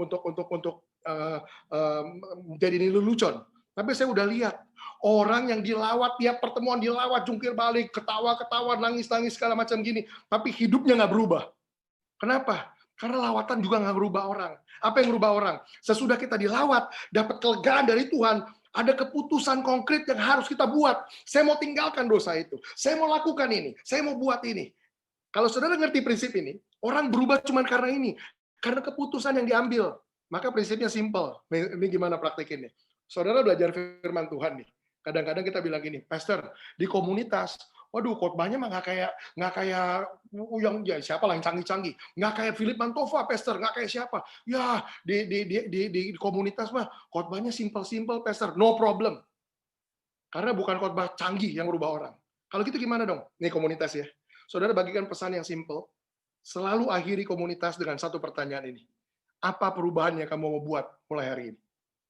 jadi ini lelucon. Tapi saya udah lihat orang yang dilawat, tiap pertemuan dilawat, jungkir balik, ketawa-ketawa, nangis-nangis segala macam gini, tapi hidupnya nggak berubah. Kenapa? Karena lawatan juga nggak berubah orang. Apa yang berubah orang? Sesudah kita dilawat, dapat kelegaan dari Tuhan, ada keputusan konkret yang harus kita buat. Saya mau tinggalkan dosa itu. Saya mau lakukan ini. Saya mau buat ini. Kalau saudara ngerti prinsip ini, orang berubah cuma karena ini. Karena keputusan yang diambil. Maka prinsipnya simple. Ini gimana praktekinnya? Saudara belajar firman Tuhan nih. Kadang-kadang kita bilang gini, Pastor, di komunitas, waduh khotbahnya mah nggak kayak yang ya, siapa lah yang canggih-canggih, nggak kayak Philip Mantova, Pastor, nggak kayak siapa. Ya di komunitas mah khotbahnya simple-simple, Pastor, no problem. Karena bukan khotbah canggih yang merubah orang. Kalau gitu gimana dong? Nih komunitas ya. Saudara bagikan pesan yang simple. Selalu akhiri komunitas dengan satu pertanyaan ini. Apa perubahan yang kamu mau buat mulai hari ini?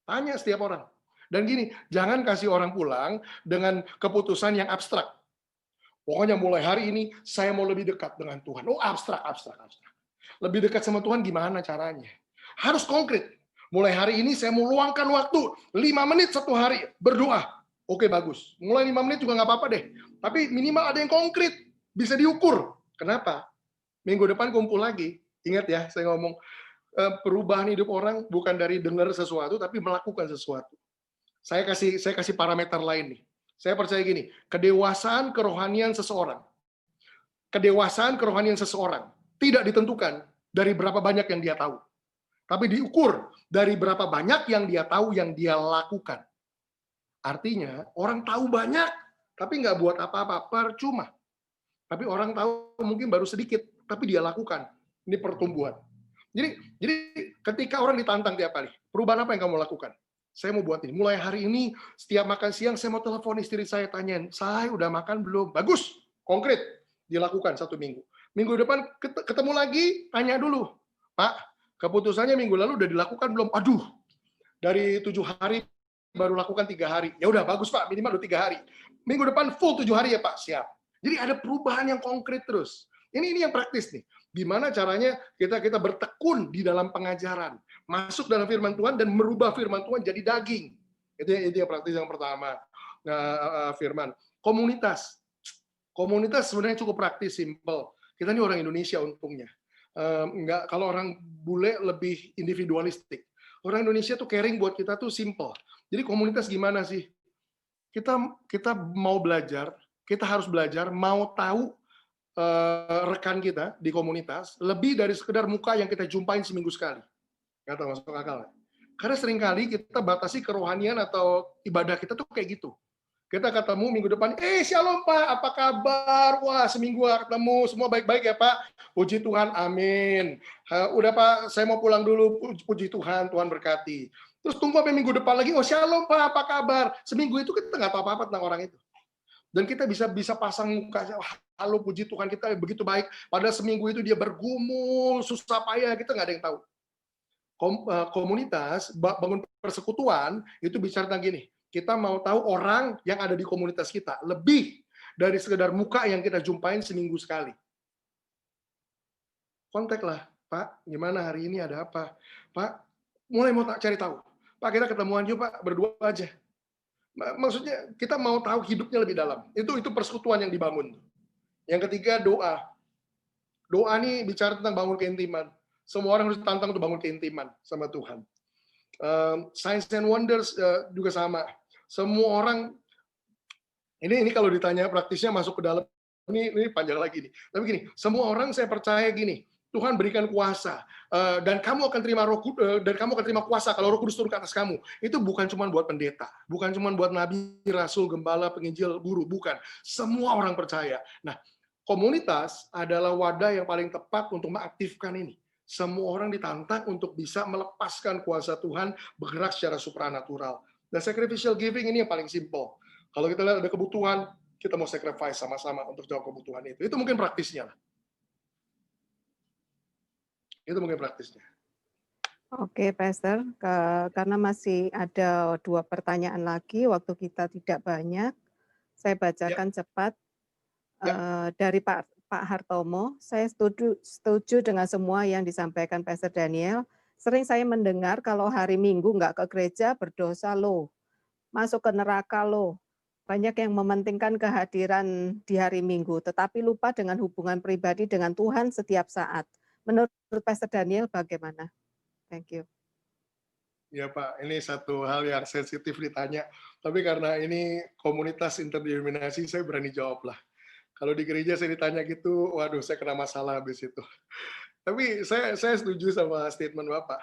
Tanya setiap orang. Dan gini, jangan kasih orang pulang dengan keputusan yang abstrak. Pokoknya mulai hari ini saya mau lebih dekat dengan Tuhan. Oh, abstrak. Lebih dekat sama Tuhan gimana caranya? Harus konkret. Mulai hari ini saya mau luangkan waktu 5 menit satu hari berdoa. Oke, bagus. Mulai 5 menit juga nggak apa-apa deh. Tapi minimal ada yang konkret. Bisa diukur. Kenapa? Minggu depan kumpul lagi. Ingat ya, saya ngomong, perubahan hidup orang bukan dari dengar sesuatu, tapi melakukan sesuatu. Saya kasih parameter lain nih. Saya percaya gini, kedewasaan kerohanian seseorang tidak ditentukan dari berapa banyak yang dia tahu, tapi diukur dari berapa banyak yang dia tahu yang dia lakukan. Artinya, orang tahu banyak, tapi nggak buat apa-apa, percuma. Tapi orang tahu mungkin baru sedikit, tapi dia lakukan. Ini pertumbuhan. Jadi ketika orang ditantang tiap kali, perubahan apa yang kamu lakukan? Saya mau buat ini. Mulai hari ini, setiap makan siang, saya mau telepon istri saya, tanyain, saya udah makan belum? Bagus, konkret. Dilakukan 1 minggu. Minggu depan ketemu lagi, tanya dulu. Pak, keputusannya minggu lalu udah dilakukan belum? Aduh, dari 7 hari baru lakukan 3 hari. Ya udah, bagus Pak, minimal udah 3 hari. Minggu depan full 7 hari ya Pak, siap. Jadi ada perubahan yang konkret terus. Ini yang praktis nih. Gimana caranya kita bertekun di dalam pengajaran, masuk dalam firman Tuhan dan merubah firman Tuhan jadi daging. Itu yang praktis yang pertama. Nah, firman komunitas sebenarnya cukup praktis, simple. Kita ini orang Indonesia untungnya. Enggak, kalau orang bule lebih individualistik. Orang Indonesia tuh caring buat kita tuh simple. Jadi komunitas gimana sih? Kita mau belajar, kita harus belajar, mau tahu rekan kita di komunitas lebih dari sekedar muka yang kita jumpain seminggu sekali. Nggak tahu masuk akal. Karena seringkali kita batasi kerohanian atau ibadah kita tuh kayak gitu. Kita ketemu minggu depan, shalom Pak, apa kabar? Wah, seminggu ketemu, semua baik-baik ya Pak. Puji Tuhan, amin. Udah Pak, saya mau pulang dulu, puji Tuhan, Tuhan berkati. Terus tunggu sampai minggu depan lagi, shalom Pak, apa kabar? Seminggu itu kita nggak tahu apa-apa tentang orang itu. Dan kita bisa pasang muka, halo puji Tuhan kita begitu baik. Padahal seminggu itu dia bergumul, susah payah, kita nggak ada yang tahu. Komunitas, bangun persekutuan, itu bicara tentang gini, kita mau tahu orang yang ada di komunitas kita, lebih dari sekedar muka yang kita jumpain seminggu sekali. Kontak lah. Pak, gimana hari ini ada apa? Pak, mulai mau cari tahu. Pak, kita ketemuan yuk Pak, berdua aja. Maksudnya kita mau tahu hidupnya lebih dalam. Itu persekutuan yang dibangun. Yang ketiga doa. Doa nih bicara tentang bangun keintiman. Semua orang harus ditantang untuk bangun keintiman sama Tuhan. Signs and wonders juga sama. Semua orang ini kalau ditanya praktisnya masuk ke dalam ini panjang lagi nih. Tapi gini, semua orang saya percaya gini, Tuhan berikan kuasa dan kamu akan terima dan kamu akan terima kuasa kalau Roh Kudus turun ke atas kamu. Itu bukan cuma buat pendeta, bukan cuma buat nabi, rasul, gembala, penginjil, guru, bukan. Semua orang percaya. Nah, komunitas adalah wadah yang paling tepat untuk mengaktifkan ini. Semua orang ditantang untuk bisa melepaskan kuasa Tuhan bergerak secara supranatural. Dan sacrificial giving ini yang paling simple. Kalau kita lihat ada kebutuhan, kita mau sacrifice sama-sama untuk jawab kebutuhan itu. Itu mungkin praktisnya. Itu mungkin praktisnya. Oke, Pastor. Karena masih ada 2 pertanyaan lagi, waktu kita tidak banyak. Saya bacakan cepat. Dari Pak Hartomo, saya setuju dengan semua yang disampaikan Pastor Daniel. Sering saya mendengar kalau hari Minggu nggak ke gereja berdosa loh, masuk ke neraka loh. Banyak yang mementingkan kehadiran di hari Minggu, tetapi lupa dengan hubungan pribadi dengan Tuhan setiap saat. Menurut Pastor Daniel bagaimana? Thank you. Ya Pak, ini satu hal yang sensitif ditanya. Tapi karena ini komunitas interdenominasi, saya berani jawab lah. Kalau di gereja saya ditanya gitu, waduh saya kena masalah habis itu. Tapi saya setuju sama statement Bapak.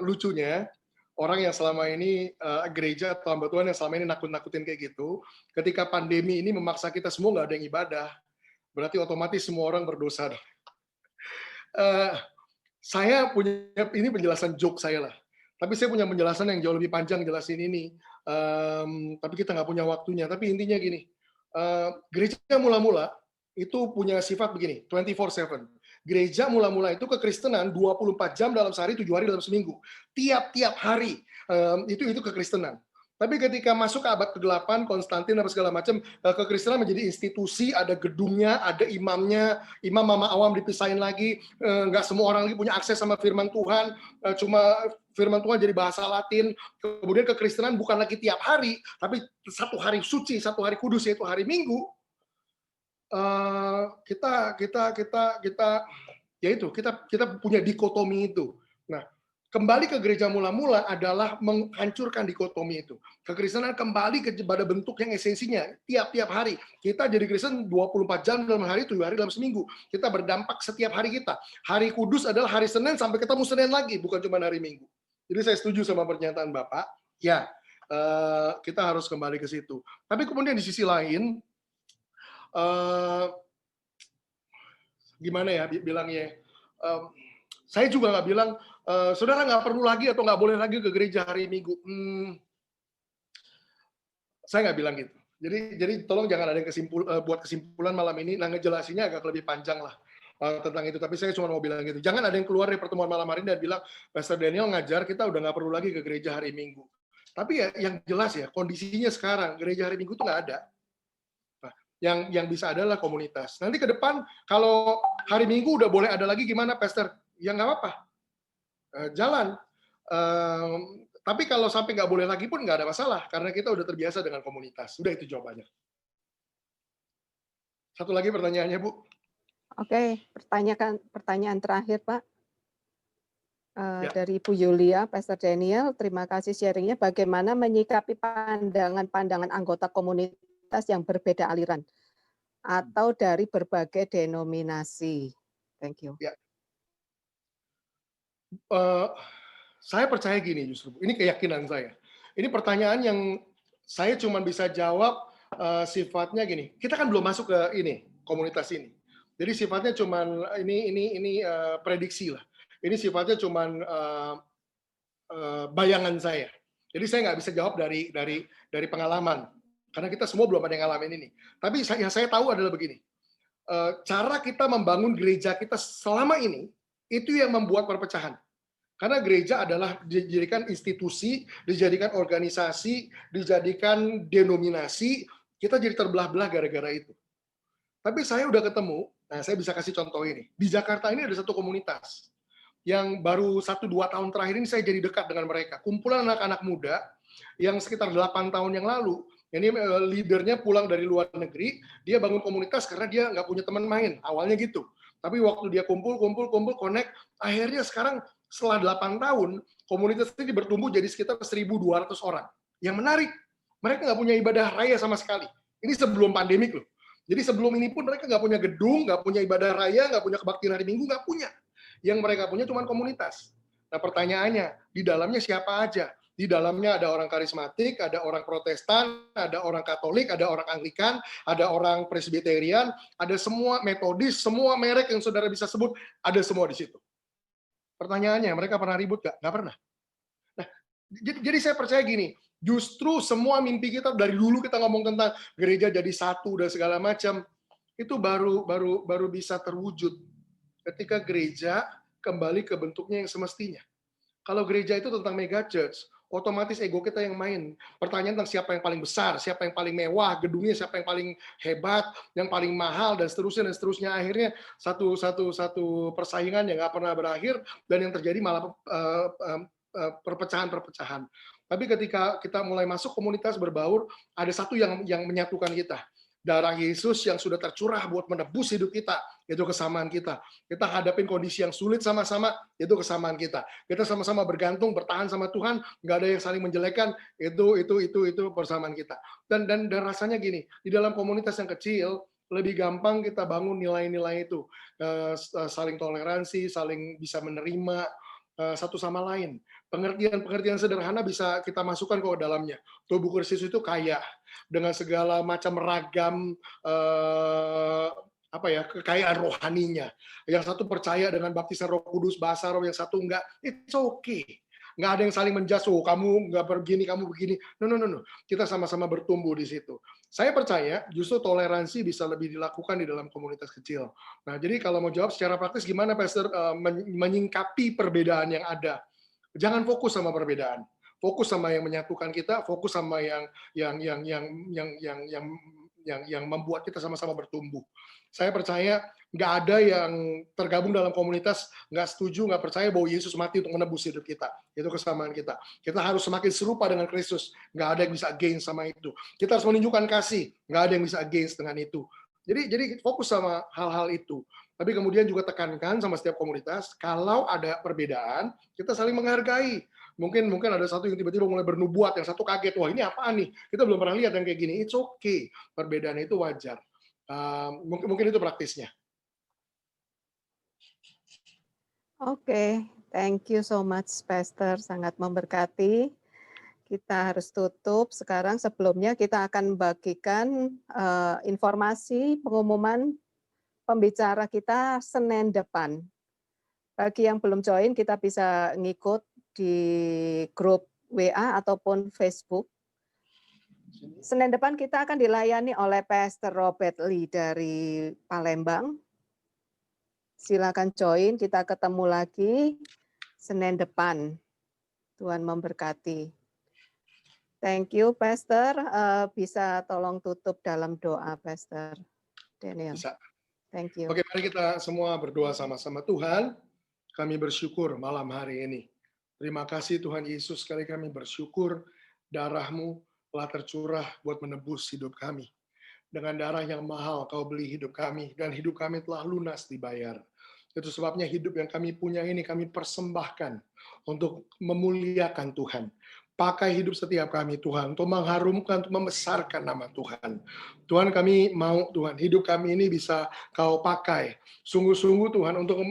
Lucunya, orang yang selama ini gereja atau hamba Tuhan yang selama ini nakut-nakutin kayak gitu, ketika pandemi ini memaksa kita semua nggak ada yang ibadah, berarti otomatis semua orang berdosa. Saya punya ini penjelasan joke saya lah, tapi saya punya penjelasan yang jauh lebih panjang jelasin ini. Tapi kita nggak punya waktunya. Tapi intinya gini, gereja mula-mula itu punya sifat begini, 24/7. Gereja mula-mula itu kekristenan 24 jam dalam sehari, 7 hari dalam seminggu. Tiap-tiap hari itu kekristenan. Tapi ketika masuk ke abad ke-8, Konstantin apa segala macam, kekristenan menjadi institusi, ada gedungnya, ada imamnya, imam sama awam dipisahin lagi, nggak semua orang lagi punya akses sama firman Tuhan, cuma firman Tuhan jadi bahasa Latin. Kemudian kekristenan bukan lagi tiap hari, tapi satu hari suci, satu hari kudus, yaitu hari Minggu. Kita punya dikotomi itu. Nah, kembali ke gereja mula-mula adalah menghancurkan dikotomi itu. Kekristenan kembali kepada bentuk yang esensinya. Tiap-tiap hari. Kita jadi Kristen 24 jam dalam hari, 7 hari dalam seminggu. Kita berdampak setiap hari kita. Hari kudus adalah hari Senin sampai ketemu Senin lagi, bukan cuma hari Minggu. Jadi saya setuju sama pernyataan Bapak. Ya, kita harus kembali ke situ. Tapi kemudian di sisi lain, gimana ya bilangnya? Saya juga nggak bilang saudara nggak perlu lagi atau nggak boleh lagi ke gereja hari Minggu. Saya nggak bilang gitu. Jadi tolong jangan ada yang buat kesimpulan malam ini. Nah, ngejelasinnya agak lebih panjang lah tentang itu. Tapi saya cuma mau bilang gitu. Jangan ada yang keluar dari pertemuan malam hari ini dan bilang Pastor Daniel ngajar kita udah nggak perlu lagi ke gereja hari Minggu. Tapi ya yang jelas ya kondisinya sekarang gereja hari Minggu itu nggak ada. Yang bisa adalah komunitas. Nanti ke depan kalau hari Minggu udah boleh ada lagi gimana, Pastor? Ya nggak apa-apa, jalan. Tapi kalau sampai nggak boleh lagi pun nggak ada masalah, karena kita udah terbiasa dengan komunitas. Udah itu jawabannya. Satu lagi pertanyaannya, Bu. Oke, pertanyaan terakhir, Pak. Dari Ibu Yulia, Pastor Daniel, terima kasih sharingnya. Bagaimana menyikapi pandangan-pandangan anggota komunitas yang berbeda aliran atau dari berbagai denominasi. Thank you. Ya. Saya percaya gini justru, ini keyakinan saya. Ini pertanyaan yang saya cuma bisa jawab sifatnya gini. Kita kan belum masuk ke ini komunitas ini, jadi sifatnya cuma ini prediksi lah. Ini sifatnya cuma bayangan saya. Jadi saya nggak bisa jawab dari pengalaman. Karena kita semua belum ada yang ngalamin ini. Tapi yang saya tahu adalah begini. Cara kita membangun gereja kita selama ini, itu yang membuat perpecahan. Karena gereja adalah dijadikan institusi, dijadikan organisasi, dijadikan denominasi, kita jadi terbelah-belah gara-gara itu. Tapi saya udah ketemu Nah, saya bisa kasih contoh ini. Di Jakarta ini ada satu komunitas yang baru 1-2 tahun terakhir ini saya jadi dekat dengan mereka. Kumpulan anak-anak muda yang sekitar 8 tahun yang lalu, ini leadernya pulang dari luar negeri, dia bangun komunitas karena dia nggak punya teman main, awalnya gitu. Tapi waktu dia kumpul, connect, akhirnya sekarang setelah 8 tahun, komunitas ini bertumbuh jadi sekitar 1.200 orang. Yang menarik, mereka nggak punya ibadah raya sama sekali. Ini sebelum pandemik loh. Jadi sebelum ini pun mereka nggak punya gedung, nggak punya ibadah raya, nggak punya kebaktian hari Minggu, nggak punya. Yang mereka punya cuma komunitas. Nah pertanyaannya, di dalamnya siapa aja? Di dalamnya ada orang karismatik, ada orang Protestan, ada orang Katolik, ada orang Anglikan, ada orang Presbyterian, ada semua Metodis, semua merek yang saudara bisa sebut, ada semua di situ. Pertanyaannya, mereka pernah ribut nggak? Nggak pernah. Nah, jadi saya percaya gini, justru semua mimpi kita dari dulu kita ngomong tentang gereja jadi satu dan segala macam, itu baru bisa terwujud ketika gereja kembali ke bentuknya yang semestinya. Kalau gereja itu tentang mega church, otomatis ego kita yang main. Pertanyaan tentang siapa yang paling besar, siapa yang paling mewah, gedungnya siapa yang paling hebat, yang paling mahal, dan seterusnya, dan seterusnya. Akhirnya satu persaingan yang nggak pernah berakhir, dan yang terjadi malah perpecahan-perpecahan. Tapi ketika kita mulai masuk komunitas berbaur, ada satu yang menyatukan kita. Darah Yesus yang sudah tercurah buat menebus hidup kita, itu kesamaan kita. Kita hadapin kondisi yang sulit sama-sama, itu kesamaan kita. Kita sama-sama bergantung, bertahan sama Tuhan, nggak ada yang saling menjelekan, itu persamaan kita. Dan rasanya gini, di dalam komunitas yang kecil, lebih gampang kita bangun nilai-nilai itu, saling toleransi, saling bisa menerima satu sama lain. Pengertian sederhana bisa kita masukkan ke dalamnya. Tubuh Kristus itu kaya dengan segala macam ragam kekayaan rohaninya. Yang satu percaya dengan baptisan Roh Kudus, bahasa roh, yang satu enggak. It's okay. Nggak ada yang saling menjudge, kamu nggak begini, kamu begini. No. Kita sama-sama bertumbuh di situ. Saya percaya justru toleransi bisa lebih dilakukan di dalam komunitas kecil. Nah, jadi kalau mau jawab secara praktis, gimana Pastor menyingkapi perbedaan yang ada? Jangan fokus sama perbedaan, fokus sama yang menyatukan kita, fokus sama yang membuat kita sama-sama bertumbuh. Saya percaya nggak ada yang tergabung dalam komunitas nggak setuju, nggak percaya bahwa Yesus mati untuk menebus hidup kita. Itu kesamaan kita. Kita harus semakin serupa dengan Kristus. Nggak ada yang bisa against sama itu. Kita harus menunjukkan kasih. Nggak ada yang bisa against dengan itu. Jadi fokus sama hal-hal itu. Tapi kemudian juga tekankan sama setiap komunitas, kalau ada perbedaan, kita saling menghargai. Mungkin ada satu yang tiba-tiba mulai bernubuat, yang satu kaget, wah ini apaan nih? Kita belum pernah lihat yang kayak gini. It's okay. Perbedaan itu wajar. Mungkin itu praktisnya. Oke, thank you so much, Pastor. Sangat memberkati. Kita harus tutup sekarang. Sebelumnya kita akan membagikan informasi pengumuman pembicara kita Senin depan. Bagi yang belum join, kita bisa ngikut di grup WA ataupun Facebook. Senin depan kita akan dilayani oleh Pastor Robert Lee dari Palembang. Silakan join, kita ketemu lagi Senin depan. Tuhan memberkati. Thank you, Pastor. Bisa tolong tutup dalam doa, Pastor Daniel. Bisa. Thank you. Oke, mari kita semua berdoa sama-sama. Tuhan, kami bersyukur malam hari ini. Terima kasih Tuhan Yesus, sekali kami bersyukur darah-Mu telah tercurah buat menebus hidup kami. Dengan darah yang mahal Kau beli hidup kami, dan hidup kami telah lunas dibayar. Itu sebabnya hidup yang kami punya ini kami persembahkan untuk memuliakan Tuhan. Pakai hidup setiap kami Tuhan, untuk mengharumkan, untuk membesarkan nama Tuhan. Tuhan, kami mau Tuhan, hidup kami ini bisa Kau pakai sungguh-sungguh Tuhan untuk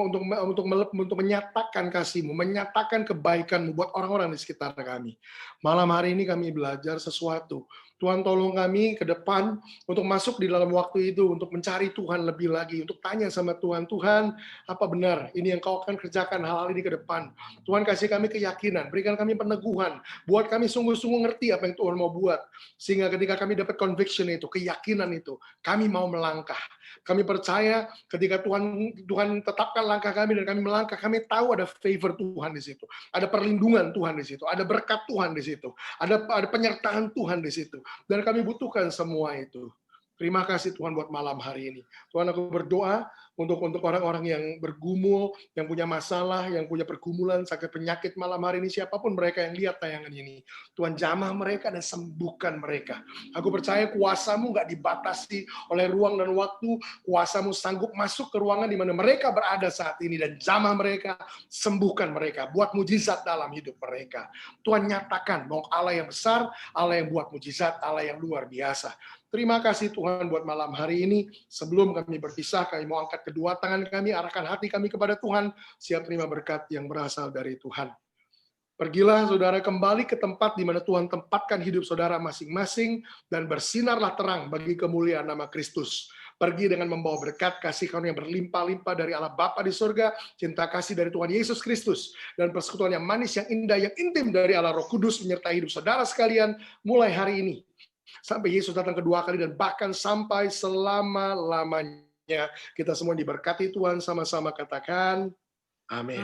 menyatakan kasih-Mu, menyatakan kebaikan-Mu buat orang-orang di sekitar kami. Malam hari ini kami belajar sesuatu. Tuhan, tolong kami ke depan untuk masuk di dalam waktu itu, untuk mencari Tuhan lebih lagi, untuk tanya sama Tuhan, Tuhan, apa benar ini yang Kau akan kerjakan hal-hal ini ke depan. Tuhan, kasih kami keyakinan, berikan kami peneguhan, buat kami sungguh-sungguh ngerti apa yang Tuhan mau buat. Sehingga ketika kami dapat conviction itu, keyakinan itu, kami mau melangkah. Kami percaya ketika Tuhan tetapkan langkah kami dan kami melangkah, kami tahu ada favor Tuhan di situ. Ada perlindungan Tuhan di situ, ada berkat Tuhan di situ, ada penyertaan Tuhan di situ. Dan kami butuhkan semua itu. Terima kasih Tuhan buat malam hari ini. Tuhan, aku berdoa untuk orang-orang yang bergumul, yang punya masalah, yang punya pergumulan, sakit penyakit malam hari ini, siapapun mereka yang lihat tayangan ini. Tuhan jamah mereka dan sembuhkan mereka. Aku percaya kuasa-Mu nggak dibatasi oleh ruang dan waktu. Kuasa-Mu sanggup masuk ke ruangan di mana mereka berada saat ini dan jamah mereka, sembuhkan mereka, buat mujizat dalam hidup mereka. Tuhan nyatakan bahwa Allah yang besar, Allah yang buat mujizat, Allah yang luar biasa. Terima kasih Tuhan buat malam hari ini. Sebelum kami berpisah, kami mau angkat kedua tangan kami, arahkan hati kami kepada Tuhan, siap terima berkat yang berasal dari Tuhan. Pergilah saudara kembali ke tempat di mana Tuhan tempatkan hidup saudara masing-masing, dan bersinarlah terang bagi kemuliaan nama Kristus. Pergi dengan membawa berkat kasih karunia yang berlimpah-limpah dari Allah Bapa di surga, cinta kasih dari Tuhan Yesus Kristus, dan persekutuan yang manis, yang indah, yang intim dari Allah Roh Kudus menyertai hidup saudara sekalian mulai hari ini sampai Yesus datang kedua kali, dan bahkan sampai selama-lamanya. Kita semua diberkati Tuhan, sama-sama katakan amin.